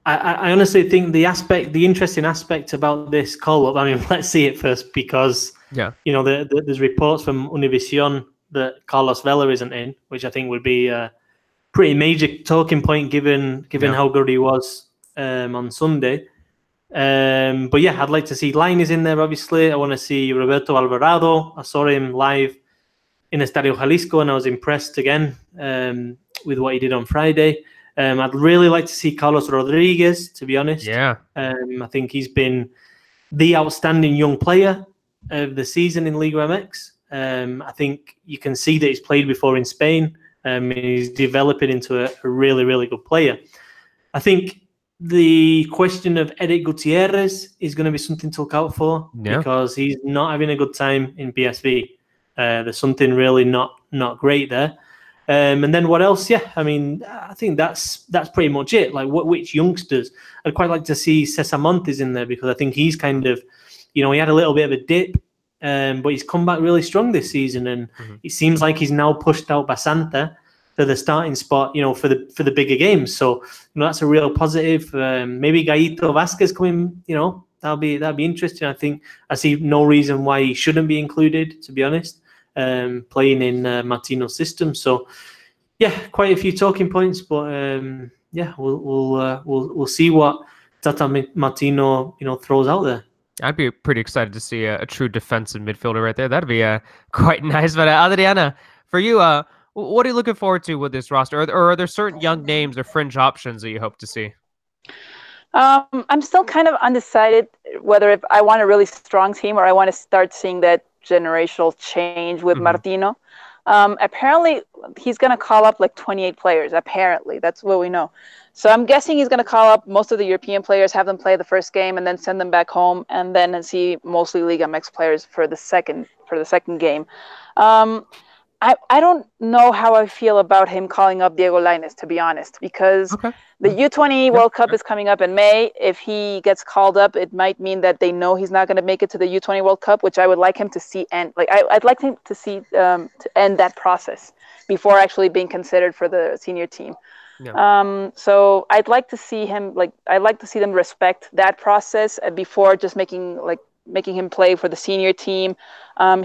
I honestly think the interesting aspect about this call-up, I mean, let's see it first because, there's reports from Univision that Carlos Vela isn't in, which I think would be a pretty major talking point given how good he was on Sunday. But yeah, I'd like to see Lainez in there, obviously. I want to see Roberto Alvarado. I saw him live in Estadio Jalisco and I was impressed again with what he did on Friday. I'd really like to see Carlos Rodriguez, to be honest. Yeah. I think he's been the outstanding young player of the season in Liga MX. I think you can see that he's played before in Spain. He's developing into a really, really good player. I think the question of Eric Gutierrez is going to be something to look out for because he's not having a good time in PSV. There's something really not great there. And then what else? Yeah, I mean, I think that's pretty much it. Like, which youngsters? I'd quite like to see Cesar Montes in there because I think he's kind of, he had a little bit of a dip, but he's come back really strong this season, and it seems like he's now pushed out Basanta to the starting spot, for the bigger games. So that's a real positive. Maybe Gaito Vasquez coming, that'll be interesting. I think I see no reason why he shouldn't be included, to be honest. Playing in Martino's system, so yeah, quite a few talking points, but yeah, we'll see what Tata Martino throws out there. I'd be pretty excited to see a true defensive midfielder right there. That'd be quite nice. But Adriana, for you, what are you looking forward to with this roster, or are there certain young names or fringe options that you hope to see? I'm still kind of undecided whether if I want a really strong team or I want to start seeing that generational change with Martino. Apparently, he's going to call up like 28 players. Apparently, that's what we know. So I'm guessing he's going to call up most of the European players, have them play the first game, and then send them back home, and then see mostly Liga MX players for the second game. I don't know how I feel about him calling up Diego Lainez, to be honest, because the U20 World Cup is coming up in May. If he gets called up, it might mean that they know he's not going to make it to the U20 World Cup, which I would like him to see end. Like I'd like him to see to end that process before actually being considered for the senior team. Yeah. So I'd like to see him I'd like to see them respect that process before just making him play for the senior team.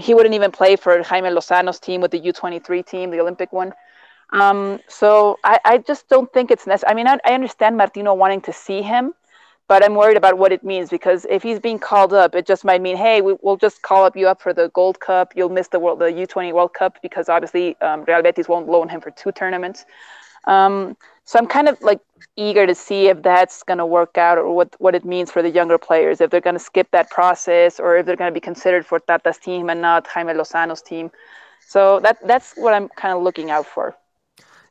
He wouldn't even play for Jaime Lozano's team with the U23 team, the Olympic one. So I just don't think it's necessary. I mean, I understand Martino wanting to see him, but I'm worried about what it means, because if he's being called up, it just might mean, hey, we'll just call you up for the Gold Cup. You'll miss the U20 World Cup because obviously Real Betis won't loan him for 2 tournaments. So I'm kind of eager to see if that's going to work out, or what it means for the younger players, if they're going to skip that process, or if they're going to be considered for Tata's team and not Jaime Lozano's team. So that's what I'm kind of looking out for.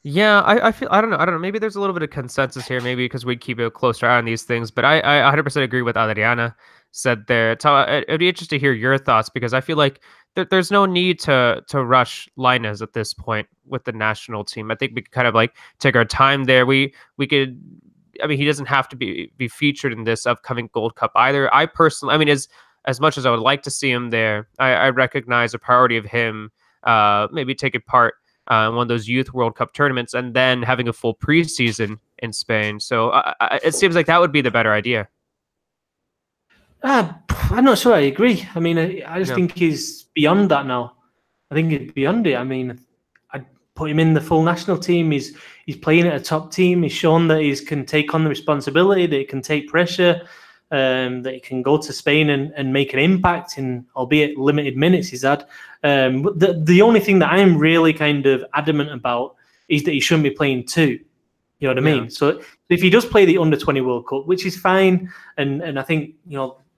Yeah, I feel, I don't know. Maybe there's a little bit of consensus here, maybe because we keep a closer eye on these things. But I 100% agree with Adriana said there. It'd be interesting to hear your thoughts, because I feel like there's no need to rush Lainez at this point with the national team. I think we could kind of take our time there. We could. I mean, he doesn't have to be featured in this upcoming Gold Cup either. I personally, I mean, as much as I would like to see him there, I recognize a priority of him maybe taking part in one of those Youth World Cup tournaments and then having a full preseason in Spain. So it seems like that would be the better idea. I'm not sure I agree. I mean, I just think he's beyond that now. I think he's beyond it. I mean, I'd put him in the full national team. He's playing at a top team. He's shown that he can take on the responsibility, that he can take pressure, that he can go to Spain and make an impact in, albeit limited minutes he's had. The only thing that I'm really kind of adamant about is that he shouldn't be playing 2. You know what I mean? So if he does play the Under-20 World Cup, which is fine, and I think,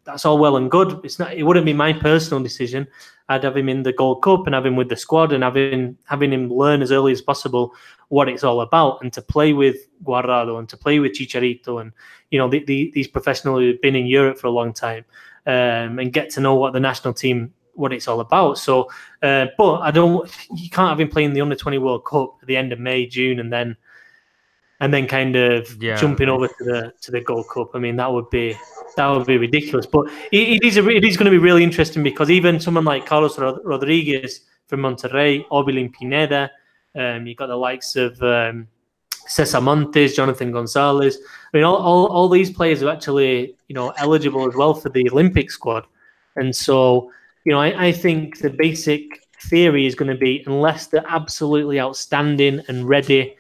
that's all well and good. It wouldn't be my personal decision. I'd have him in the Gold Cup and have him with the squad and having him learn as early as possible what it's all about, and to play with Guardado and to play with Chicharito and these professionals who've been in Europe for a long time, and get to know what the national team, what it's all about. So, but you can't have him playing the Under-20 World Cup at the end of May, June, and then kind of jumping over to the Gold Cup. I mean, that would be ridiculous. But it is going to be really interesting, because even someone like Carlos Rodriguez from Monterrey, Orbelin Pineda, you've got the likes of Cesar Montes, Jonathan Gonzalez. I mean, all these players are actually, eligible as well for the Olympic squad. And so, I think the basic theory is going to be, unless they're absolutely outstanding and ready,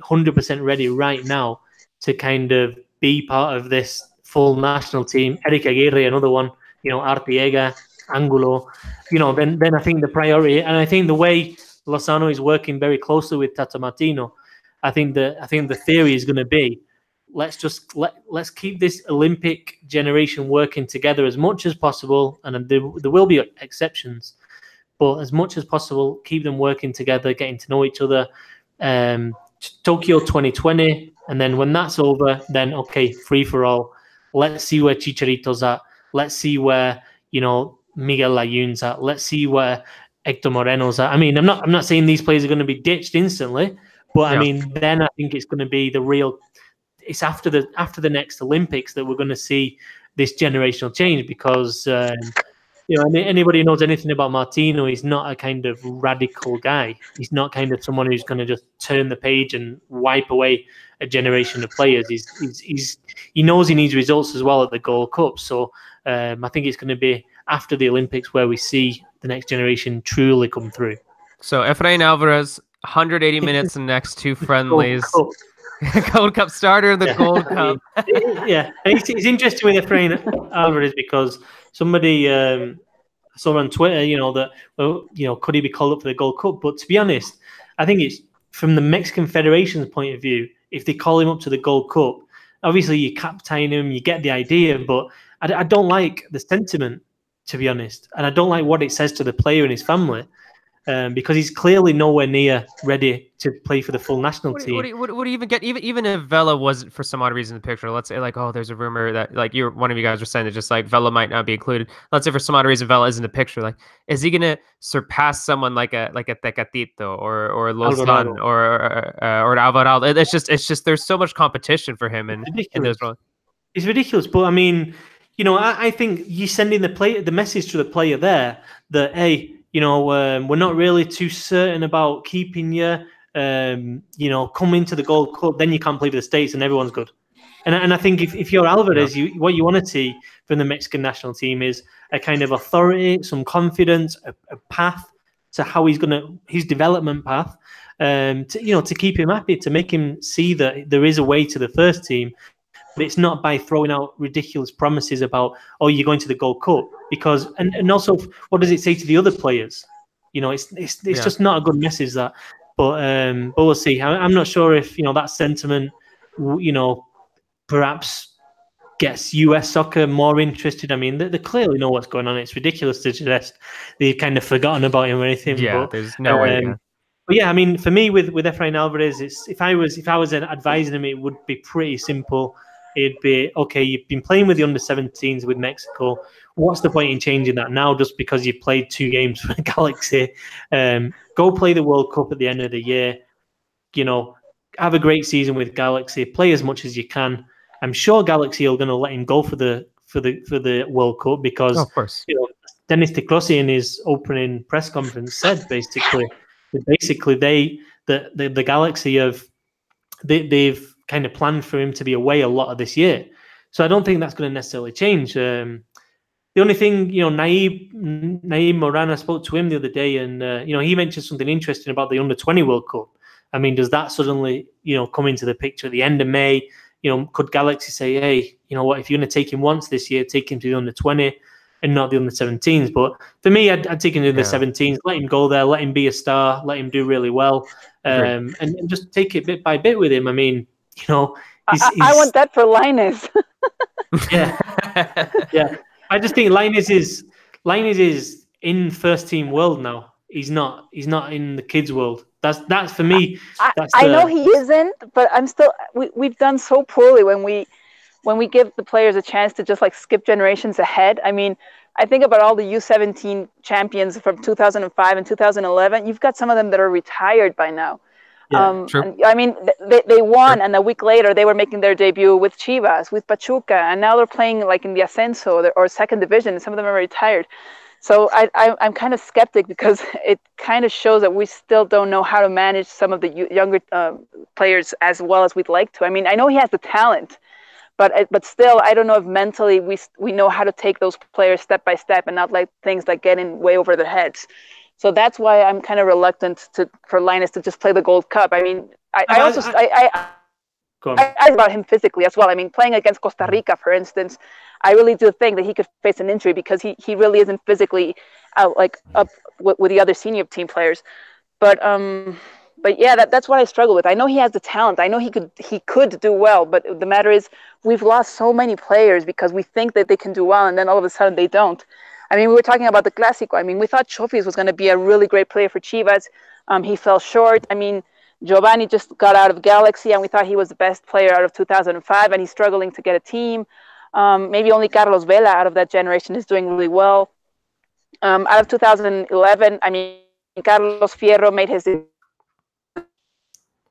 100% ready right now to kind of be part of this full national team. Eric Aguirre, another one, Arteaga, Angulo, then I think the priority, and I think the way Lozano is working very closely with Tata Martino, I think the theory is going to be, let's keep this Olympic generation working together as much as possible, and there will be exceptions, but as much as possible, keep them working together, getting to know each other. Tokyo 2020, and then when that's over, then okay, free for all. Let's see where Chicharito's at. Let's see where Miguel Layun's at. Let's see where Hector Moreno's at. I mean, I'm not saying these players are going to be ditched instantly, but I mean, then I think it's going to be the real. It's after the next Olympics that we're going to see this generational change, because anybody who knows anything about Martino, he's not a kind of radical guy. He's not kind of someone who's going to just turn the page and wipe away a generation of players. He knows he needs results as well at the Gold Cup. So I think it's going to be after the Olympics where we see the next generation truly come through. So Efrain Alvarez, 180 minutes in the next two friendlies. Gold Cup starter in the Gold Cup. Yeah, it's interesting with Efrain Alvarez because somebody saw on Twitter, that could he be called up for the Gold Cup? But to be honest, I think it's from the Mexican Federation's point of view. If they call him up to the Gold Cup, obviously you captain him, you get the idea, but I don't like the sentiment, to be honest, and I don't like what it says to the player and his family. Because he's clearly nowhere near ready to play for the full national team. Would he even get, even if Vela wasn't for some odd reason in the picture? Let's say there's a rumor that one of you guys were saying that just Vela might not be included. Let's say for some odd reason Vela is in the picture. Is he gonna surpass someone like a Tecatito or Lozano or Alvarado? It's just there's so much competition for him in this role. It's ridiculous, but I mean, I think you sending the message to the player there that hey. We're not really too certain about keeping you. Come into the Gold Cup, then you can't play for the States, and everyone's good. And I think if you're Alvarez, what you want to see from the Mexican national team is a kind of authority, some confidence, a path to how his development path, to keep him happy, to make him see that there is a way to the first team. But it's not by throwing out ridiculous promises about, oh, you're going to the Gold Cup, because and also what does it say to the other players? It's just not a good message that. But we'll see. I'm not sure if that sentiment, perhaps gets US soccer more interested. I mean, they clearly know what's going on. It's ridiculous to suggest they've kind of forgotten about him or anything. Yeah, but, there's no idea. But yeah, I mean, for me with Efrain Alvarez, if I was advising him, it would be pretty simple. It'd be, okay, you've been playing with the under-17s with Mexico. What's the point in changing that now just because you've played 2 games for the Galaxy? Go play the World Cup at the end of the year. Have a great season with Galaxy. Play as much as you can. I'm sure Galaxy are going to let him go for the World Cup because of course. Dennis de Crossi in his opening press conference said basically the Galaxy they've kind of planned for him to be away a lot of this year. So I don't think that's going to necessarily change. The only thing, Naeem Morana spoke to him the other day, and he mentioned something interesting about the Under-20 World Cup. I mean, does that suddenly, come into the picture at the end of May? Could Galaxy say, hey, you know what, if you're going to take him once this year, take him to the Under-20 and not the Under-17s. But for me, I'd take him to the 17s, let him go there, let him be a star, let him do really well, and just take it bit by bit with him. I mean, I want that for Linus. Yeah. I just think Linus is in first team world now. He's not in the kids world. That's for me. I know he isn't, but I'm still. We've done so poorly when we give the players a chance to just skip generations ahead. I mean, I think about all the U17 champions from 2005 and 2011. You've got some of them that are retired by now. Yeah, and, I mean, they won, and a week later they were making their debut with Chivas, with Pachuca, and now they're playing in the Ascenso or second division. Some of them are retired. So I'm kind of skeptic because it kind of shows that we still don't know how to manage some of the younger players as well as we'd like to. I mean, I know he has the talent, but still, I don't know if mentally we know how to take those players step by step and not let things that get in way over their heads. So that's why I'm kind of reluctant for Linus to just play the Gold Cup. I mean, I about him physically as well. I mean, playing against Costa Rica, for instance, I really do think that he could face an injury because he really isn't physically up with the other senior team players. But yeah, that's what I struggle with. I know he has the talent. I know he could do well, but the matter is we've lost so many players because we think that they can do well, and then all of a sudden they don't. I mean, we were talking about the Clásico. I mean, we thought Chofis was going to be a really great player for Chivas. He fell short. I mean, Giovanni just got out of Galaxy, and we thought he was the best player out of 2005, and he's struggling to get a team. Maybe only Carlos Vela out of that generation is doing really well. Out of 2011, I mean, Carlos Fierro made his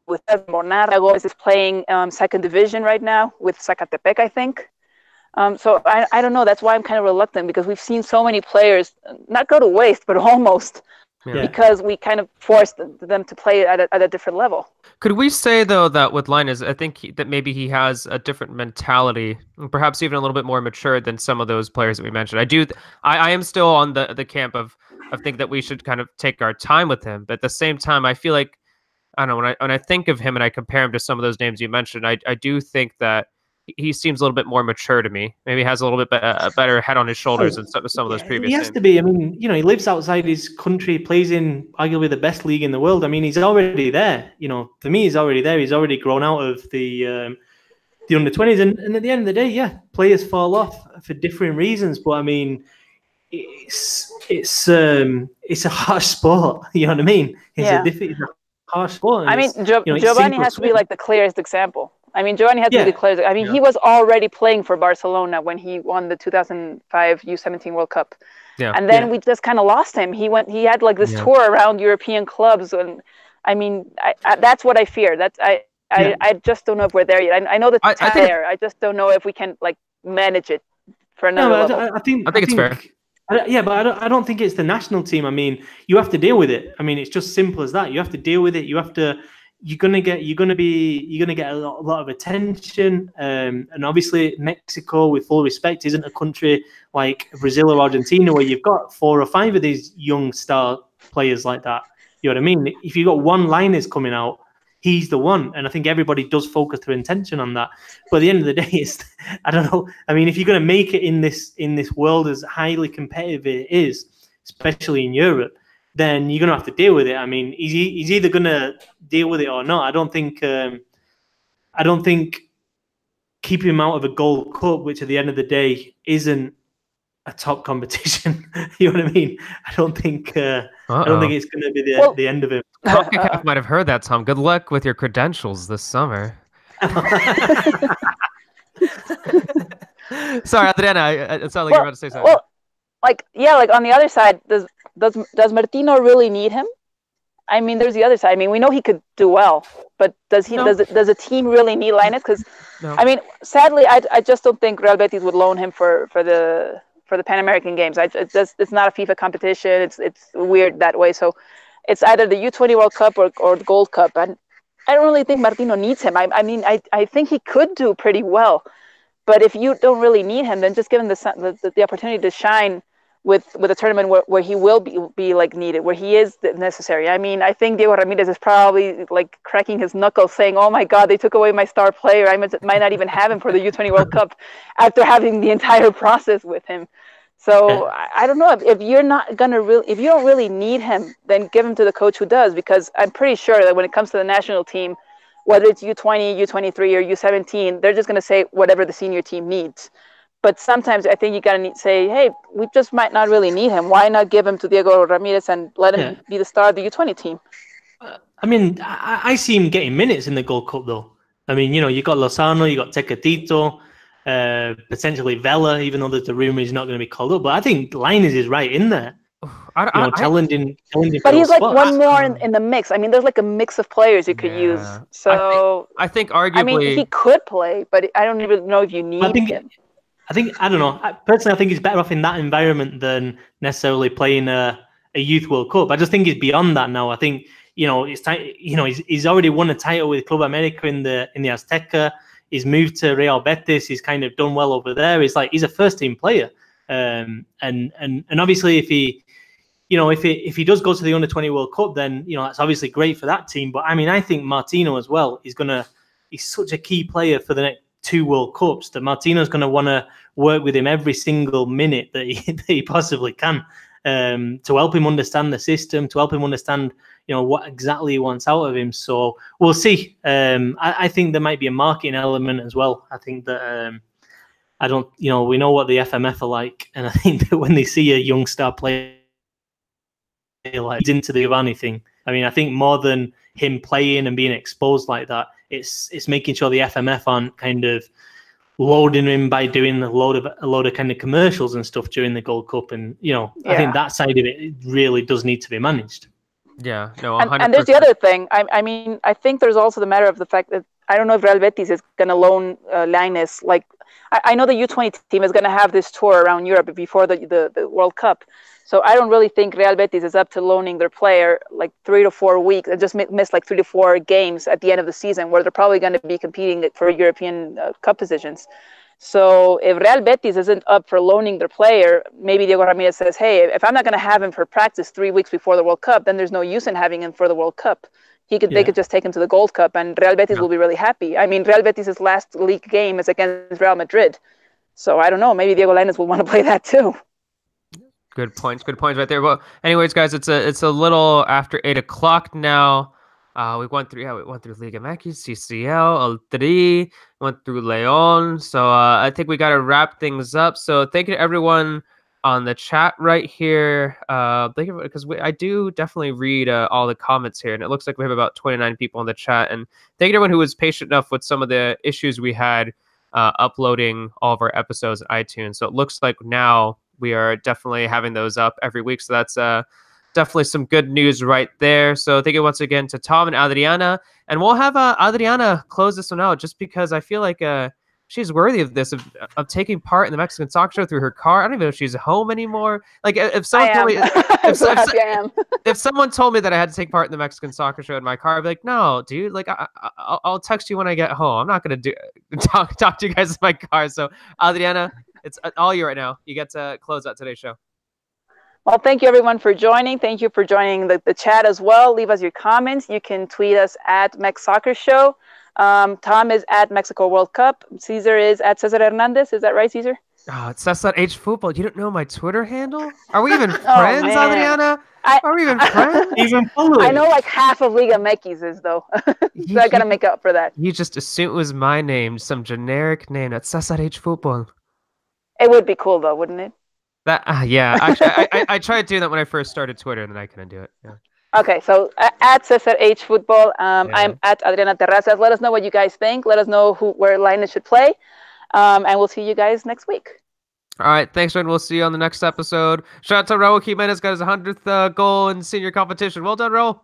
with Mornar. Is playing second division right now with Zacatepec, I think. So I don't know. That's why I'm kind of reluctant because we've seen so many players not go to waste, but almost. Yeah. Because we kind of forced them to play at a different level. Could we say, though, that with Linus, I think that maybe he has a different mentality, perhaps even a little bit more mature than some of those players that we mentioned? I am still on the camp of think that we should kind of take our time with him. But at the same time, I feel like, I don't know, when I think of him and I compare him to some of those names you mentioned, I do think that he seems a little bit more mature to me. Maybe he has a little bit a better head on his shoulders than some of those previous. He has to be. I mean, he lives outside his country, plays in arguably the best league in the world. I mean, he's already there. For me, he's already there. He's already grown out of the under-20s. And at the end of the day, yeah, players fall off for different reasons. But I mean, it's a harsh sport. You know what I mean? It's a harsh sport. I mean, Giovanni has to be like the clearest example. I mean, Giovanni had to be clear. I mean, he was already playing for Barcelona when he won the 2005 U17 World Cup. Yeah. And then we just kind of lost him. He had like this tour around European clubs. And I mean, that's what I fear. I just don't know if we're there yet. I know the talent's there. I just don't know if we can like manage it for another level. I think it's fair. But I don't think it's the national team. I mean, you have to deal with it. I mean, it's just simple as that. You have to deal with it. You're gonna get a lot of attention, and obviously Mexico, with full respect, isn't a country like Brazil or Argentina where you've got 4 or 5 of these young star players like that. You know what I mean? If you've got one Linus coming out, he's the one, and I think everybody does focus their attention on that. But at the end of the day, I don't know. I mean, if you're gonna make it in this world as highly competitive it is, especially in Europe, then you're going to have to deal with it. I mean, he's either going to deal with it or not. I don't think keeping him out of a Gold Cup, which at the end of the day isn't a top competition. You know what I mean? I don't think it's going to be the end of him. CONCACAF might have heard that, Tom. Good luck with your credentials this summer. Sorry, Adriana. It sounded like you were about to say something. Well, like on the other side, does Martino really need him? I mean, there's the other side. I mean, we know he could do well, but does a team really need Linus? Because I mean, sadly, I just don't think Real Betis would loan him for the Pan American Games. It's not a FIFA competition. It's weird that way. So it's either the U20 World Cup or the Gold Cup, and I don't really think Martino needs him. I mean, I think he could do pretty well, but if you don't really need him, then just give him the opportunity to shine with a tournament where he will be like needed, where he is necessary. I mean, I think Diego Ramirez is probably like cracking his knuckles saying, oh my God, they took away my star player. I might not even have him for the U20 World Cup after having the entire process with him. So I don't know if you're not going to if you don't really need him, then give him to the coach who does, because I'm pretty sure that when it comes to the national team, whether it's U20, U23 or U17, they're just going to say whatever the senior team needs. But sometimes I think you got to say, hey, we just might not really need him. Why not give him to Diego Ramirez and let him be the star of the U20 team? I mean, I see him getting minutes in the Gold Cup, though. I mean, you got Lozano, you got Tecatito, potentially Vela, even though there's the rumor he's not going to be called up. But I think Linus is right in there. Challenging. But he's like one more in the mix. I mean, there's like a mix of players you could use. So I think arguably, I mean, he could play, but I don't even know if you need him. I don't know. Personally, I think he's better off in that environment than necessarily playing a Youth World Cup. I just think he's beyond that now. I think he's already won a title with Club America in the Azteca. He's moved to Real Betis. He's kind of done well over there. He's a first team player, and obviously if he does go to the Under-20 World Cup, then that's obviously great for that team. But I mean, I think Martino as well he's such a key player for the next 2 World Cups that Martino's going to want to work with him every single minute that he possibly can, to help him understand the system, to help him understand what exactly he wants out of him. So we'll see. I think there might be a marketing element as well. I think that we know what the FMF are like, and I think that when they see a young star player like he's into the Giovanni thing, I mean, I think more than him playing and being exposed like that, it's making sure the FMF aren't kind of loading him by doing a load of kind of commercials and stuff during the Gold Cup, and I think that side of it really does need to be managed. Yeah, no, 100%. And there's the other thing. I mean, I think there's also the matter of the fact that I don't know if Real Betis is going to loan Lainez. Like, I know the U20 team is going to have this tour around Europe before the World Cup. So I don't really think Real Betis is up to loaning their player like 3 to 4 weeks and just miss like 3 to 4 games at the end of the season where they're probably going to be competing for European Cup positions. So if Real Betis isn't up for loaning their player, maybe Diego Ramirez says, hey, if I'm not going to have him for practice 3 weeks before the World Cup, then there's no use in having him for the World Cup. They could just take him to the Gold Cup, and Real Betis will be really happy. I mean, Real Betis' last league game is against Real Madrid. So I don't know, maybe Diego Lainez will want to play that too. Good points right there. Well, anyways, guys, it's a little after 8 o'clock now. We went through Liga MX, CCL, El3, went through Leon. So I think we got to wrap things up. So thank you to everyone on the chat right here. Because I do definitely read all the comments here, and it looks like we have about 29 people in the chat. And thank you to everyone who was patient enough with some of the issues we had uploading all of our episodes on iTunes. So it looks like now we are definitely having those up every week. So that's definitely some good news right there. So thank you once again to Tom and Adriana. And we'll have Adriana close this one out just because I feel like she's worthy of this, of taking part in the Mexican Soccer Show through her car. I don't even know if she's home anymore. Like if someone told me, if someone told me that I had to take part in the Mexican Soccer Show in my car, I'd be like, no, dude, like I'll text you when I get home. I'm not going to talk to you guys in my car. So Adriana, it's all you right now. You get to close out today's show. Well, thank you everyone for joining. Thank you for joining the chat as well. Leave us your comments. You can tweet us at Mex Soccer Show. Tom is at Mexico World Cup. Caesar is at Cesar Hernandez. Is that right, Caesar? Oh, it's Cesar H Football. You don't know my Twitter handle? Are we even friends, Adriana? Are we even friends? Even following? I know like half of Liga MX is though. So I gotta make up for that. You just assume it was my name, some generic name. That's Cesar H Football. It would be cool though, wouldn't it? That yeah. Actually, I tried doing that when I first started Twitter, and then I couldn't do it. Yeah. Okay, so at Cesar H Football, I'm at Adriana Terrazas. Let us know what you guys think. Let us know where Lainez should play, and we'll see you guys next week. All right, thanks, Ren. We'll see you on the next episode. Shout out to Raul Jimenez, got his 100th goal in senior competition. Well done, Raul.